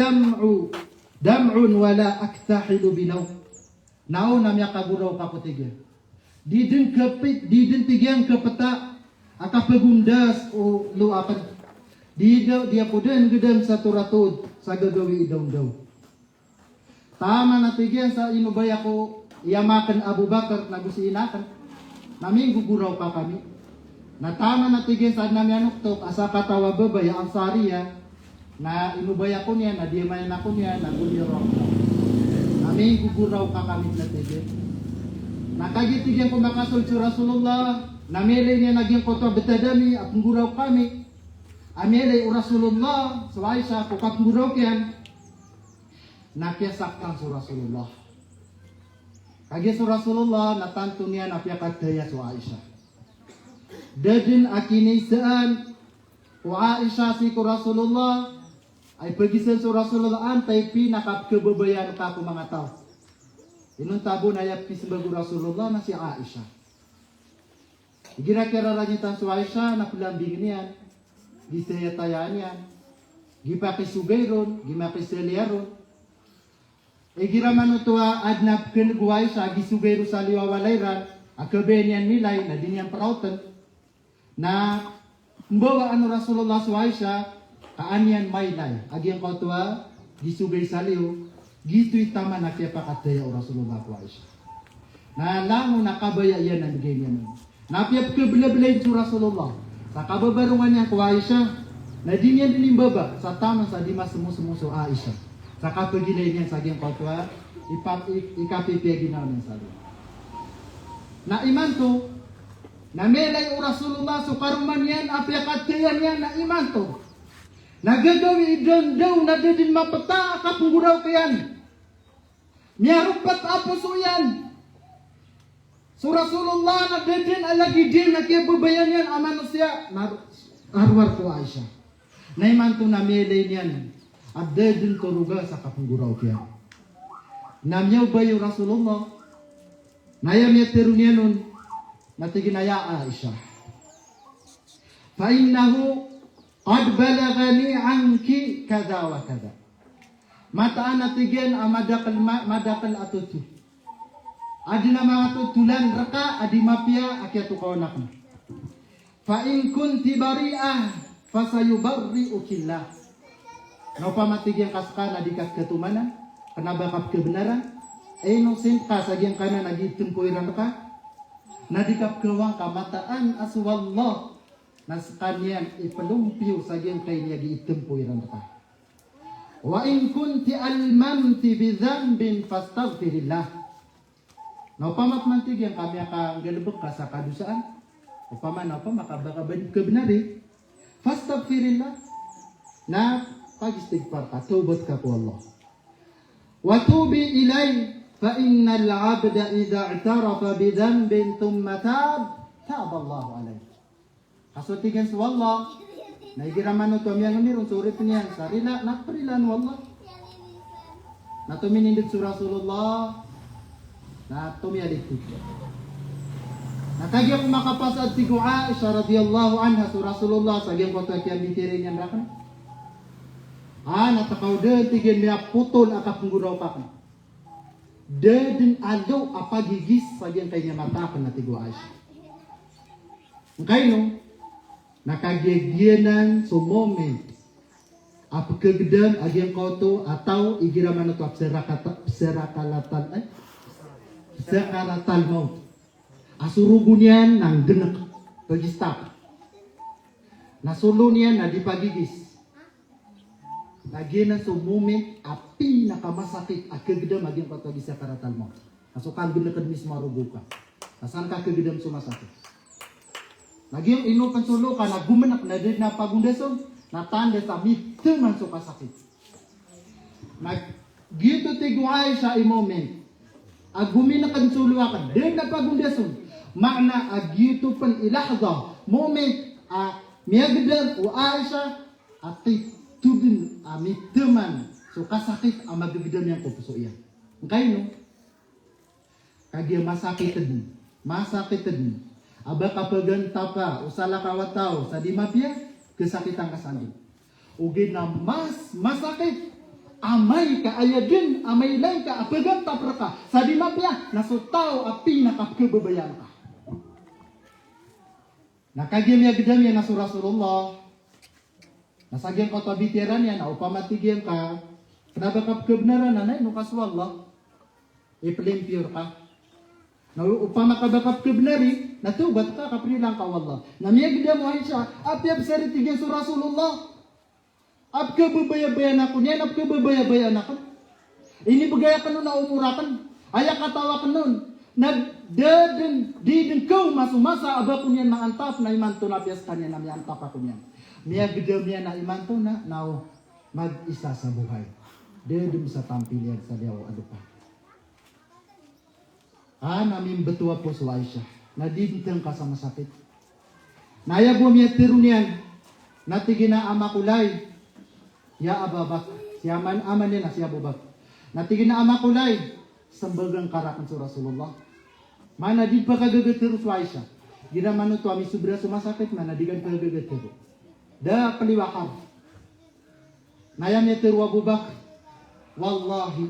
dam'un wala aktahilu binaw. Nao na miya kaguraw kaputigyan. didin kepit, didin tigang kepeta, aka pegundas o lu akan dia puden gedem satu ratud sa gagawi idaw. Tama na tigang sa inubay ako iyamakan Abu Bakar na gusiinakan. Namin guguraw pa kami. Natama na tigang sa namin anuktok asa katawa babay ang sariya na inubay ako niya, na diamayan ako niya, na guliraw ako. Namin guguraw ka kami na tigang. Nakagitigyan ko makasol si Rasulullah. Namili niya naging koto betadami at guraw kami. Amili o Rasulullah. So Aisha, kukat guraw kiyan. Nakiyasak si Rasulullah. Kagi si Rasulullah, natanto niya napiakat daya si Aisha. Dadin akini saan o Aisha si ko Rasulullah ay pagisan si Rasulullah antay pinakapkababayan ka ko mga tao. Inun tabo na yapis bago Rasulullah na si Aisha. Gira-kira ranyitan si Aisha na pelambing niyan. Gisayatayan yan. Gipakisugay ron, gimakiselya ron. Gira manutua adnap kenegway sa gisugay ron sa liwawalayran. Akabe niyan nilay na din yan parautan. Na mbawa ano Rasulullah si Aisha kaan yan maylay. Agyang kautua gisugay sa liw. Gito'y tama na kaya pakataya o Rasulullah ko Aisha. Na lango nakabaya yan ang bigay niya nun. Napiap ka bila-bilay sa Rasulullah. Sa kababarungan niya ko Aisha. Na di niya dinimbaba sa tama sa di masumuso Aisha. Sa kapagilay niya sa agyang patwa. Ikapipiyagin na niya sa doon. Na iman to. Na melay o Rasulullah so karuman yan. Apiakataya niya na iman to. Nagagawi idon daw na din mapata kapuguraw kayan. Miyarupat apuso yan. So Rasulullah na din alagi din na kiyababayan yan amano siya. Arwar ko Aisha. Naiman to na melay niyan. At din turuga sa kapuguraw kayan. Namyaw ba yung Rasulullah? Nayam niya niya nun. Natiginaya Aisha. Fa'innahu qad balagani anki kada wa kada. Mataan natigen madakal atutu. Adi na mga tutulan raka adi mapia akyatu kaunak. Fa in kunti bari'ah fasayubarri'u killah. No pamatigen kaskana dikas ketumana kanabakap kebenaran. No sinta sagyang kana nagitumpuiran ka. Nadikap kewang kamataan aswallah. Nas kanyan ipalumpiyo sa giyang kay niya giitempuiran ka. Wa in kunti almanti bidhanbin fastaghfirillah. No pamatmantig yang kami akan galubok ka sa kadusaan. O paman pa makabakabad kebenari. Fastaghfirillah. Na pagistigfar ka, tubot ka po Allah. Wa tubi ilay fa innal 'abda idza i'tarafa bidhanbin thumma tab Allah alayhi. Kasutigan sa wallah, naigiraman ito amiyang umirong surit niyan, sarila, nakparilan wallah. Natuminindit sa Rasulullah, na tumiyalik ito. Nakagya kong makapasad si Aisha radiyallahu anha sa Rasulullah, sa giyang kota kaya bitirin niyan rakan. Natakaw din, tigyan niya putol akapunguraw pa ka. Din alo apagigis sa giyang kanya matakan na tigo Aisha. Kayo, nakagyagianan sa moment apagkagdan agyang koto ataw igiraman ito serakatal mo asurugo niyan ng denek pag-stop nasulo niyan na di pagigis nagyanan sa moment api nakamasakit akagdan agyang koto di serakatal mo asukan binakad mismo arugo ka nasan ka kagdan sumasakit. Nagyang inupan sulo ka, nagumanak na din na pagundason, natanda sa miteman so kasakit. Gito tiguay sa moment. Aguminak ang sulo ka, din na pagundason. Makna, agito pan ilahda, moment, miyagdan o Aisha, at tudin, miteman so kasakit, magagdan niyang kupuso iyan. Okay, no? Kaya masakit din. Aba kapagan tapa, usala kawataw, sa di mapya, kesakitan kasandin. Ugin na mas masakit, amay ka ayadin, amay lang ka, apagan tapra ka, sa di mapya, nasutaw api nakapkababayan ka. Nakagim ya gedam ya nasu Rasulullah. Nasagim kau tabitiran ya na upama tigim ka. Kenapa kap kebenaran nanay no kasu Allah? Ipelimpure ka. Na upama ka bakap kebenari, natubat ka kaprilang ka wallah. Namia gedam mo Aisyah, apya besari tigim su Rasulullah. Apka bebaya-bayan aku niyan, apka bebaya-bayan aku. Ini begaya ka nun na umurakan. Ayak katawa ka nun. Di kau masuk masa abah kunyan mangantap na imanto na piyas kanya na miantap ako niyan. Miya gedam niya na imanto na now mag-isa sa buhay. Dedem sa tampilian sa liyaw alupa. Namin betua po sa Aisyah. Nadibitang ka sa masakit. Naya po miya tiru niyan. Natigina ama kulay. Ya ababak. Siya man aman niya na siya bubak. Natigina ama kulay. Sambagang karakan sa Rasulullah. Mana di pagkagagatir sa Aisyah. Gina manu tu ami subra sumasakit mana digan pagkagagatir. Da paliwakam. Naya meteru Abu Bakar. Wallahi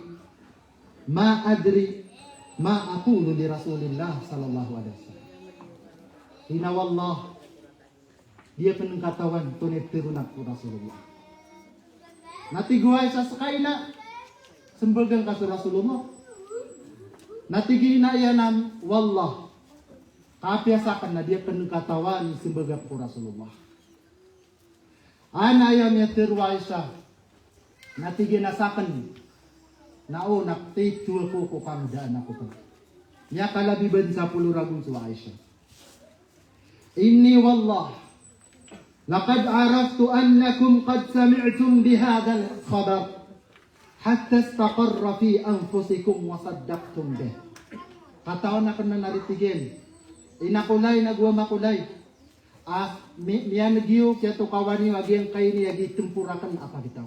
ma adri ma aqulu li Rasulillah sallallahu alaihi wasallam. Hina wallah dia penengkatawan tuneteru nak Rasulullah. Nati gua sa sakaina sembagang kasu Rasulullah. Natigina yanam wallah kapiasakan na dia penengkatawan sembaga po Rasulullah. Anayam yatir wa Aisyah natigina sakan nao naktitul ko kamdaan ako pa. Nya kalabiban sa puluragun sa Aisyah. Inni wallah laqad araftu annakum qad sami'tum bihadha al-khabar hatta istaqarra fi anfusikum wa saddaqtum bih. Katawan na kana naritigin. Inakulay nagwa makulay. Miya nagyo kaya to kawani agyang kay ni agi tempurakan apa bitaw.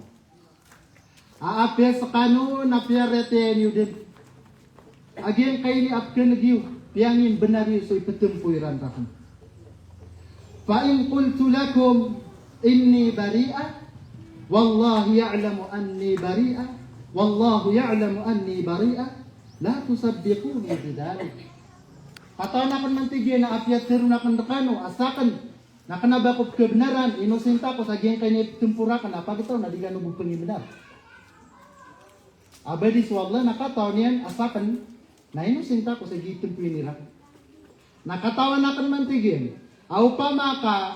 Aapya sa kano na piyarete niyo din. Agyang kay ni apka nagyo piyangin benari so ipatempuiran rakan. Fa in qultu lakum inni bari'a wallahi ya'lamu anni bari'a wallahu ya'lamu anni bari'a la tusaddiquni bidhalik. Kata na kan mantigyan na apyat tiru na kan dekano asakan na kanabakop kebenaran inosenta ko sa giyang kanya tempurakan apa kita na digano bupeng benar. Abadi swalla nakataw niyan asakan na inosenta ko sa giyang tempinirak. Nakatawa na kan mantigyan au pamaka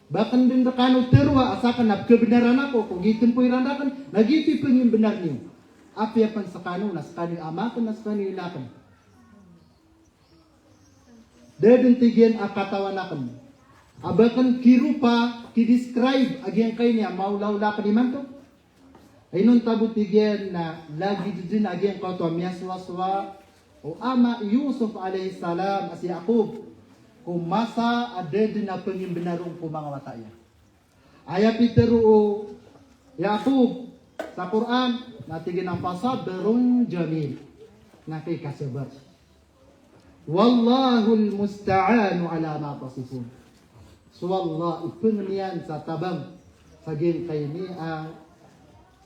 bakan din dekano terwa asakan na kebenaran ako kung gitempuiran rakan nagiti pengin benar niyo. Apya pan sakano na sakani amakan na sakani ilakan. Dadin tigyan akatawanakan. Abakan kirupa kidescribe agyang kay niya maulaw-ula ka di man to. Ay nun tabot tigyan na lagi din agyang kaw to miyaswa-swa o ama Yusuf alayhi salam as Yaqub kung masa adedin na pangimbenarong ko mga wataya. Aya Peter o Yaqub sa Quran natigin ang pasabrun jamil na kay kasabar. Wallahul musta'anu ala ma tasifun. So Allah ipengnian sa tabang saging kay ni ang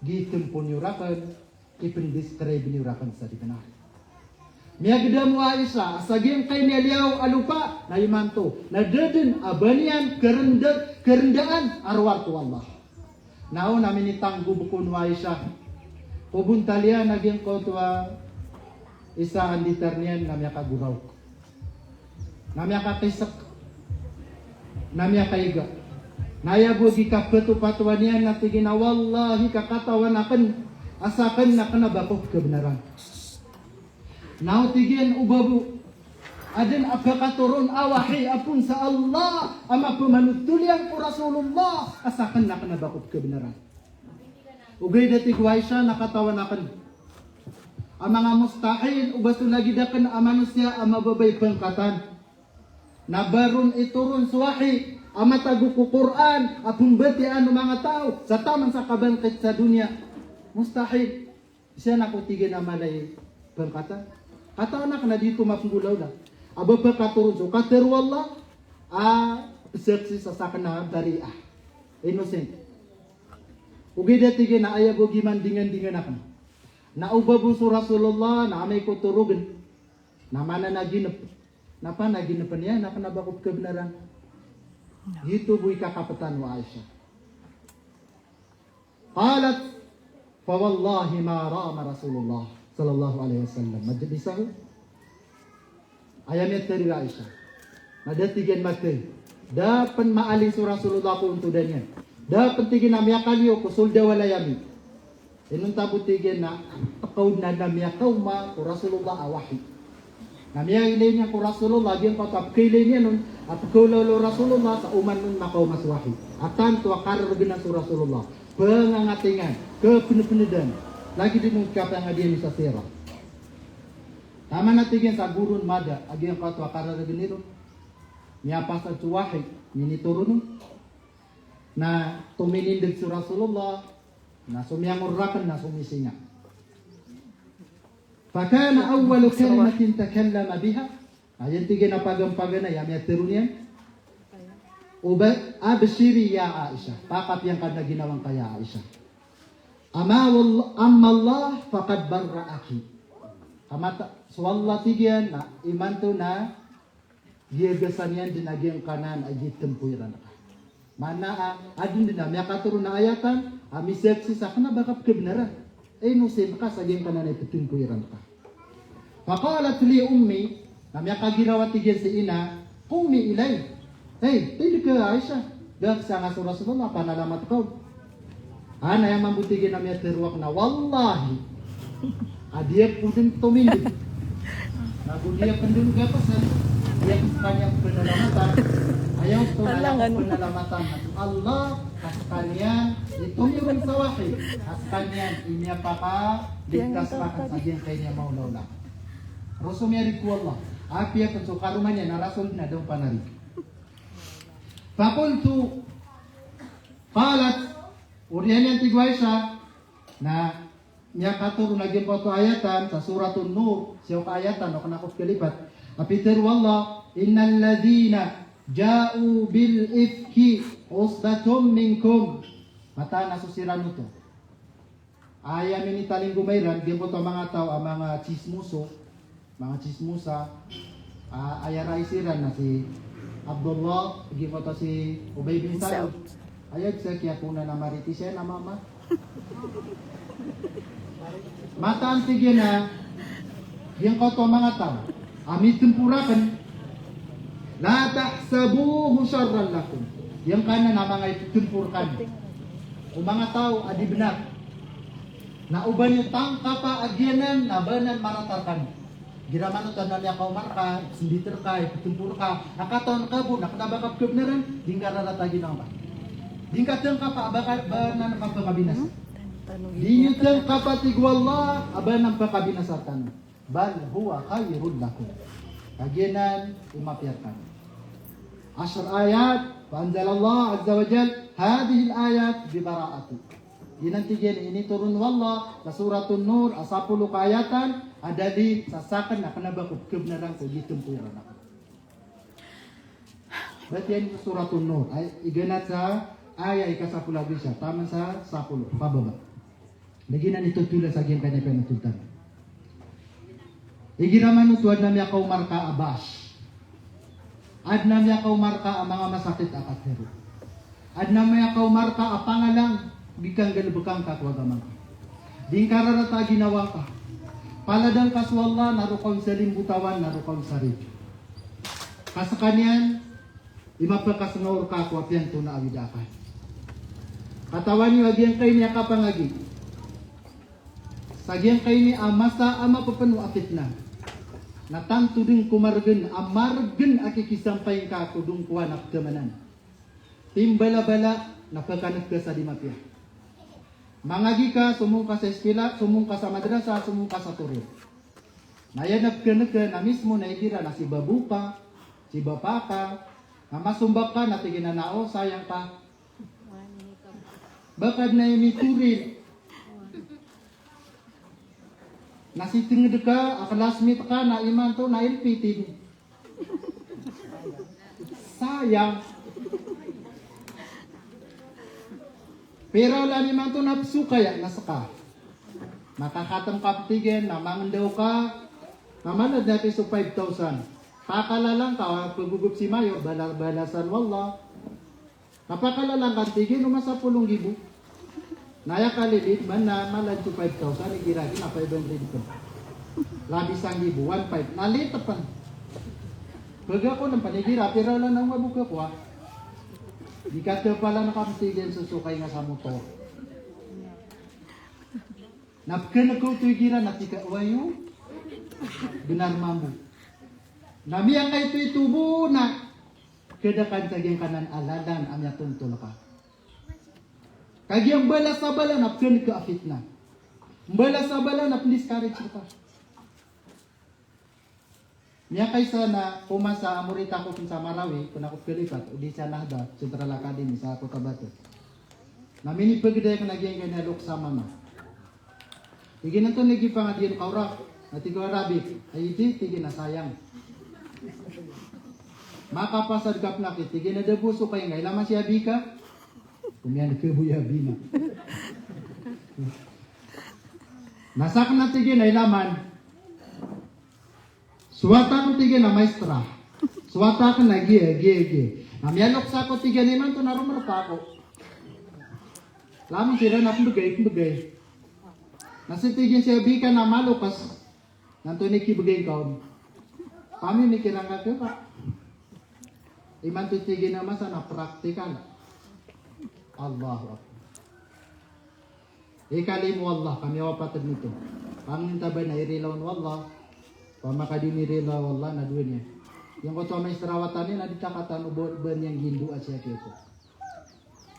gitempon yurakan ipendescribe niurakan sa dibenar. Miagdam wa Aisyah saging kay ni aliyaw alupa na imanto na deden abanian kerendaan arwatu Allah. Nao namin itanggo bukun wa Aisyah. Pubuntalian naging kotwa isa ang ditarnian namya kaguraw. Namya kakisak. Namya kaiga. Naya bugi kapetu patuanian na tigina wallahi kakatawan akan asakan na kanabakot kebenaran. Now tigin ubabu. Adin apakaturun awahi apun sa Allah ama pemanutulian ko Rasulullah asakan na kanabakot kebenaran. Ugay dati Aisyah nakatawan akan. Ang mga mustahil ubaso lagi dakan ang manusia ang mababay pangkatan. Nabaron iturun suwahi ang matago ko Quran apong batian ng mga tao sa tamang sa kabangkit sa dunya. Mustahil. Siya nakutigin ang malay pangkatan. Kataon na ka na dito mapungulaw na. Aba pa katurun so katiru Allah seksi sa sakan na bari'ah. Innocent. Ugay datigin na ayago gimandingan-dingan na ka. Naubabu su Rasulullah na amay ko turugan na mana naginap na pa naginapan niya na kanabakop kebenaran Gitu bu'i kakapatan wa Aisyah. Qalat fa wallahi ma rama Rasulullah sallallahu alaihi wasallam majlisahu. Ayamnya teri Aisyah. Nada tigen makai. Dapan maali su Rasulullah ko untudanya. Dapan tigen namya kaliyo ko sulda wala yami. Inun tabu tigen na takaw na namya kauma ko Rasulullah awahi. Namya ilenya ko Rasulullah diyan ko tap kailenya nun at ko lolo Rasulullah sa uman nun makaw maswahi. Atan to akarugin su Rasulullah. Pengangatingan, kepenepenedan. Lagi dimungkapkan hadiah sa sirah. Tama na tigyan sa gurun mada, agi ang katwa kararagin nito. Niya pa sa tsuwahi, niniturun na tuminindig si Rasulullah, na sumiyangurakan na sumisinga. Fakana awwalu kalimatin takallama biha, ayan tigyan na pagampagan na yamiyatirun yan. Abshiri ya Aisyah, pakap yang kada ginawang kaya Aisyah. Amma Allah faqad barra'aki. Kamata swalla tigyan na imanto na giagasan yan din agyang kanan agi tempuiran ka. Mana adun din na katurun na ayatan amisepsi sa kana bakap kebenaran. Nusim ka sa agyang kanan ay tempuiran ka. Faqalat li ummi na kagirawa tigyan si ina, qumi ilay. Hindi ka Aisyah. Dak sa nga Rasulullah panalamat ko. Ana yang mambutigin na teruak na wallahi. Adiyak po din tuminig. Nagudiyak penduduk gapasan. Dia kanyang penelamatan. Ayaw po na penelamatan. Allah kaskanyan itumiyun sa wahi. Kaskanyan inya paka ligtas makan saja yang kayaknya mau laula. Rasulnya di Allah. Apiya pensukarumannya na Rasul na daw panarik. Fakultu qalat urihan yang tiga Aisyah na niya katuro naging po ayatan sa suratun Nur siya ayatan o kanakot kalipat apitir wallah innal ladhina ja'u bil ifki usbatum minkum mata nasusiran ito ayam ini taling gumayran din po ito mga tao ang mga chismuso mga chismusa ayaray siran na si Abdullah, pergi foto si Ubay bin Salul. Ayat sa kaya kuna na mariti siya na mama. Mataan tigyan na yung koto mga tao. Amit tempurakan. La tahsabuhu syarran lakum. Yung kanan na mga tempurkan. O mga tao adibnak. Na uban yung tangka pa agyanan na banan maratarkan. Giraman ito na niya kaumar ka, sinditer ka, ipitumpur ka, nakataon ka po, nakanabakap kub na rin, di ka raratagi na ba? Di ka tiyang ka pa, abaka ba na napapakabinas? Di nyo tiyang kapatig wallah, aba ng pakabinasatan. Bal huwa khairun lakum. Kagyanan, umapyarkan. Ashar ayat, paanzal Allah Azza wa Jal, hadihil ayat, bibara'ati. Dinantigyan ini turun wallah sa suratun Nur asapulu kayatan ada di sasakan na kanabakot kebenaran ko ditempuran ako. Berarti yan suratun Nur ay iganat sa ayat ikasapulu bisa taman sa 10 pababa. Naginan ito tulas sa agyang kanya penutultan. Igiraman tuad na miya kau marka abas. Ad na miya kau marka ang mga masakit akat hero. Ad na miya kau marka apangalang bikang galubukang kakwagamang ka. Di kararata ginawa ka. Paladang kaswalla, narukaw sa limbutawan, narukaw sa rin. Kasakanyan, imapakas nga urka ko at yan ito na awidakan. Katawan niyo, agyan kayo niya kapangagi. Sagyan kayo ni amasa ama papanu akit na. Natanto din kumargan, amargan akikisampay ka kudung kuwan at kamanan. Timbala-bala, napakanat ka sa dimapya. Mangagi ka, sumung ka sa eskwela, sumung ka sa madrasa, sumung ka sa turo. Nayanap ka na mismo na ikira na si babu pa, si bapa ka, na masumbak ka, natigin na nao, sayang ka. Bakad na imiturin. Nasitingid ka, akalasmit ka, na iman to, na ilpitin. Sayang. Pero lani man to napsu kaya nasa ka. Makakatam kaptigen, namangandaw ka, namanad natin so 5,000. Pakala lang ka, pagugup si Mayor, balasan wallah. Kapakalalang kantigin no masa 10,000. Naya kalilid man na malan to 5,000 igiragi na 500 ko. Labi 1,000, 1,500. Nalita pa. Pag ako ng panigira, pero lang nang mabuka ko ha. Di ka pala nakamtigil susukay nga sa motor. Napkan ako ito igira natika wayo. Benar mambu. Nami ang kayo ito'y tubo na. Kedakan taging kanan aladan amya tuntol ka. Kagyang bala sa bala napkan ka fitna. Bala sa bala na discourage kita. Niya kaysa na pumasa amurita ko sa Marawi, kung ako pilipat, o di sa Nahda, Central Academy sa Cotabato. Namini pagday ko naging ganalok sa mama. Tigin na ito naging pangadiyan kaurak, at ikaw Arabic, ay tigin na sayang. Makapasad kap na kit, tigin na debuso kayo ngay, laman siya bika, kumiyan ko buya bina. Nasak na tigin ay laman, suwata ko tigin na maestra. Suwata ko na gie. Namiyalok sa ko tigin naman to narumarta ko. Lamin sila na pembegay. Nasitigin siya bika na malukas. Nanto ni kibigay kaon. Kami ni kinanga ko pa. Iman titigin naman sa na praktikal. Allahu Akbar. Ikalimu Allah, kami wapatid nito. Kami tabay na irilawan wallah. Pamakadinirila wallah na dunia. Yang ko to may istrawatan ni nadita ubod yang Hindu asya kepo.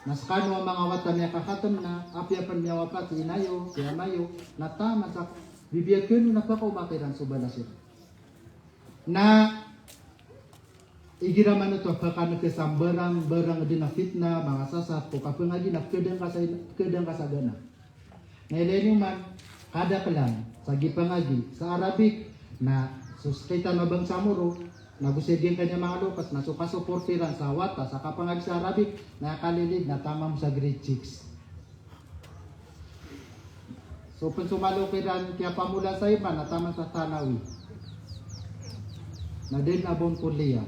Naskano ang mga watan niya kakatam na apya pan niya wapat si inayo, si amayo, natama sa bibiyag ko nung napakaumakiran sa balasir. Na igiraman ito kakano kesambarang barang din na fitna, mga sasat ko kapag nga ginapkedang kasagana. Ngayon man, kada kalang, sa gipangagi, sa Arabic, na suskita na bang samuro, nagusigin kanya mga lukas, nasukasuportiran sa wata, sa kapangag sa Arabic, nakalilid na tamam sa grade 6. So, pag sumalukiran kaya pamula sa iba, nataman sa Tanawi. Na din abong kuliya.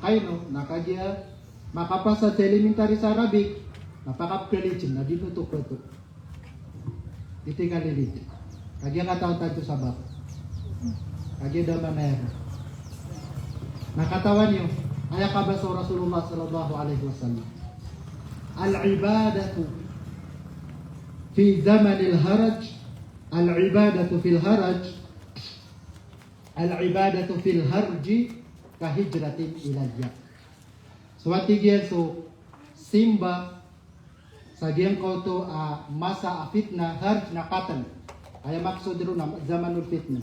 Kayo no, nakagya, makapasa sa elementary sa Arabic, napakapkalichin, na dito to ko ito. Ito yung kalilid. Kagya nga taon-taon sa bak. Kagya daman na yan. Nakatawan niyo, ayakaba sa Rasulullah sallallahu alaihi wasallam. Al-ibadatu fi zaman al-haraj, al-ibadatu fil haraj, al-ibadatu fil harji kahijratin ilalya. So watigyan so simba sa diyan ko to masa fitna harj na katan. Ay maksud ro na zamanul fitna.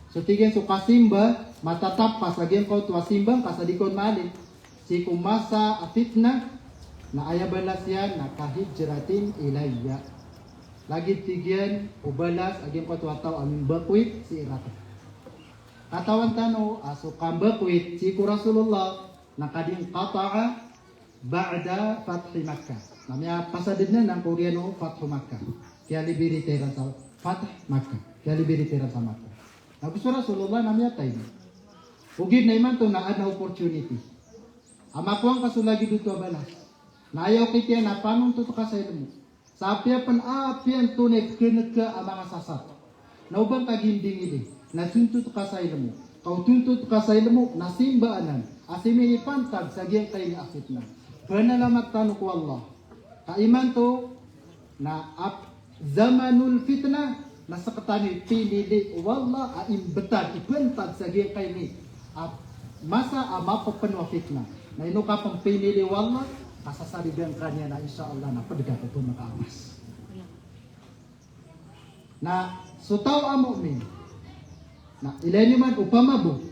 So tigyan so kasimba matatap pa sa diyan ko to simbang kasadikon malin. Si kumasa fitna na ayabalas yan na kahijratin ilayya. Lagi tigyan ubalas agyan ko to ataw amin bakwit si Iraq. Katawan tano aso kambakwit si Rasulullah nakading qata'a ba'da Fathi Makkah. Namanya pasadid na ng Koreano Fathi Makkah. Kaya liberiteran sa Fathi Makkah. Kaya liberiteran sa Makkah. Tapos Rasulullah namanya tayo. Ugid na iman to na ada opportunity. Amakuang kasulagi dito balas. Na ayaw kitiya na panong tutuka sa ilmo. Sa apya pan apyan tunay kinaka ang mga sasat. Naubang kaginding ili. Natuntut ka sa ilmo. Kau tuntut ka sa ilmo, nasimbaanan. Asimini pantag sa giyang kayo nga afit na. Panalamat tanong ko Allah. Kaiman to, na zamanul fitna, nasa katani pinili, wallah, aimbetag, ipantag sa giyang kayo ni. Masa mapapanwa fitna. Na ino ka pang pinili, wallah, kasasarigan kanya na insya Allah na padagat ito makaawas. Na sutaw ang mu'min. Na ilan man upamabo.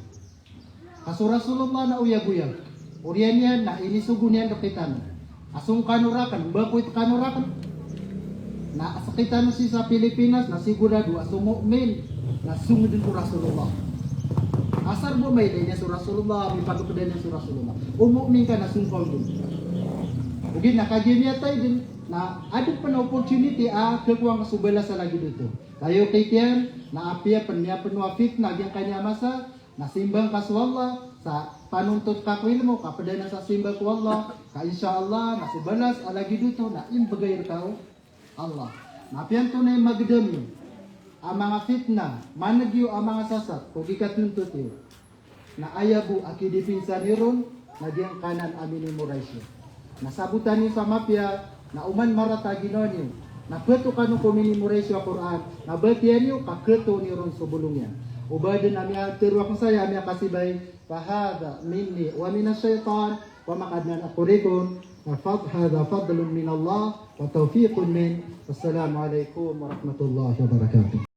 Kaso Rasulullah na uyag-uyag. Uriyan yan na inisugo niyan kapitan. Asong kanurakan, bakwit kanurakan. Na asakitan si sa Pilipinas na sigurado asong mu'min na sungod din ko Rasulullah. Asar mo may niya sa Rasulullah, may pagkapadan niya sa Rasulullah. Umu'min ka na sungkaw din. Ugin nakagyan niya tayo din na adit pa na opportunity kakuwang kasubala sa lagi dito. Tayo kay tiyan na apya panya panwa fitna gyang kanya masa Nasimbang ka sa Allah, sa panuntut ka ko ilmo, kapaday na sa simbang ko Allah, ka insyaAllah, nasibalas, alagi dito, na imbagayar ka Allah. Napiyan to na yung magdam yun. Ang mga fitna, managyo ang mga sasat, kung ikatuntut yun. Na ayabu akidipinsa niron, nagyang kanan amin mo raisyo. Nasabutan niyo sa mafia, na uman marata ginon niyo. Napeto ka nung kumini mo raisyo ang Quran, nabatiyan niyo, kaketo niron sa bulong yan. Ubadin ami terwa ko saya ami kasibay fahada minni wa minas syaitan wa maqadna aqurikum fa hadha fadlun min Allah wa tawfiqun min. Wassalamu alaikum warahmatullahi wabarakatuh.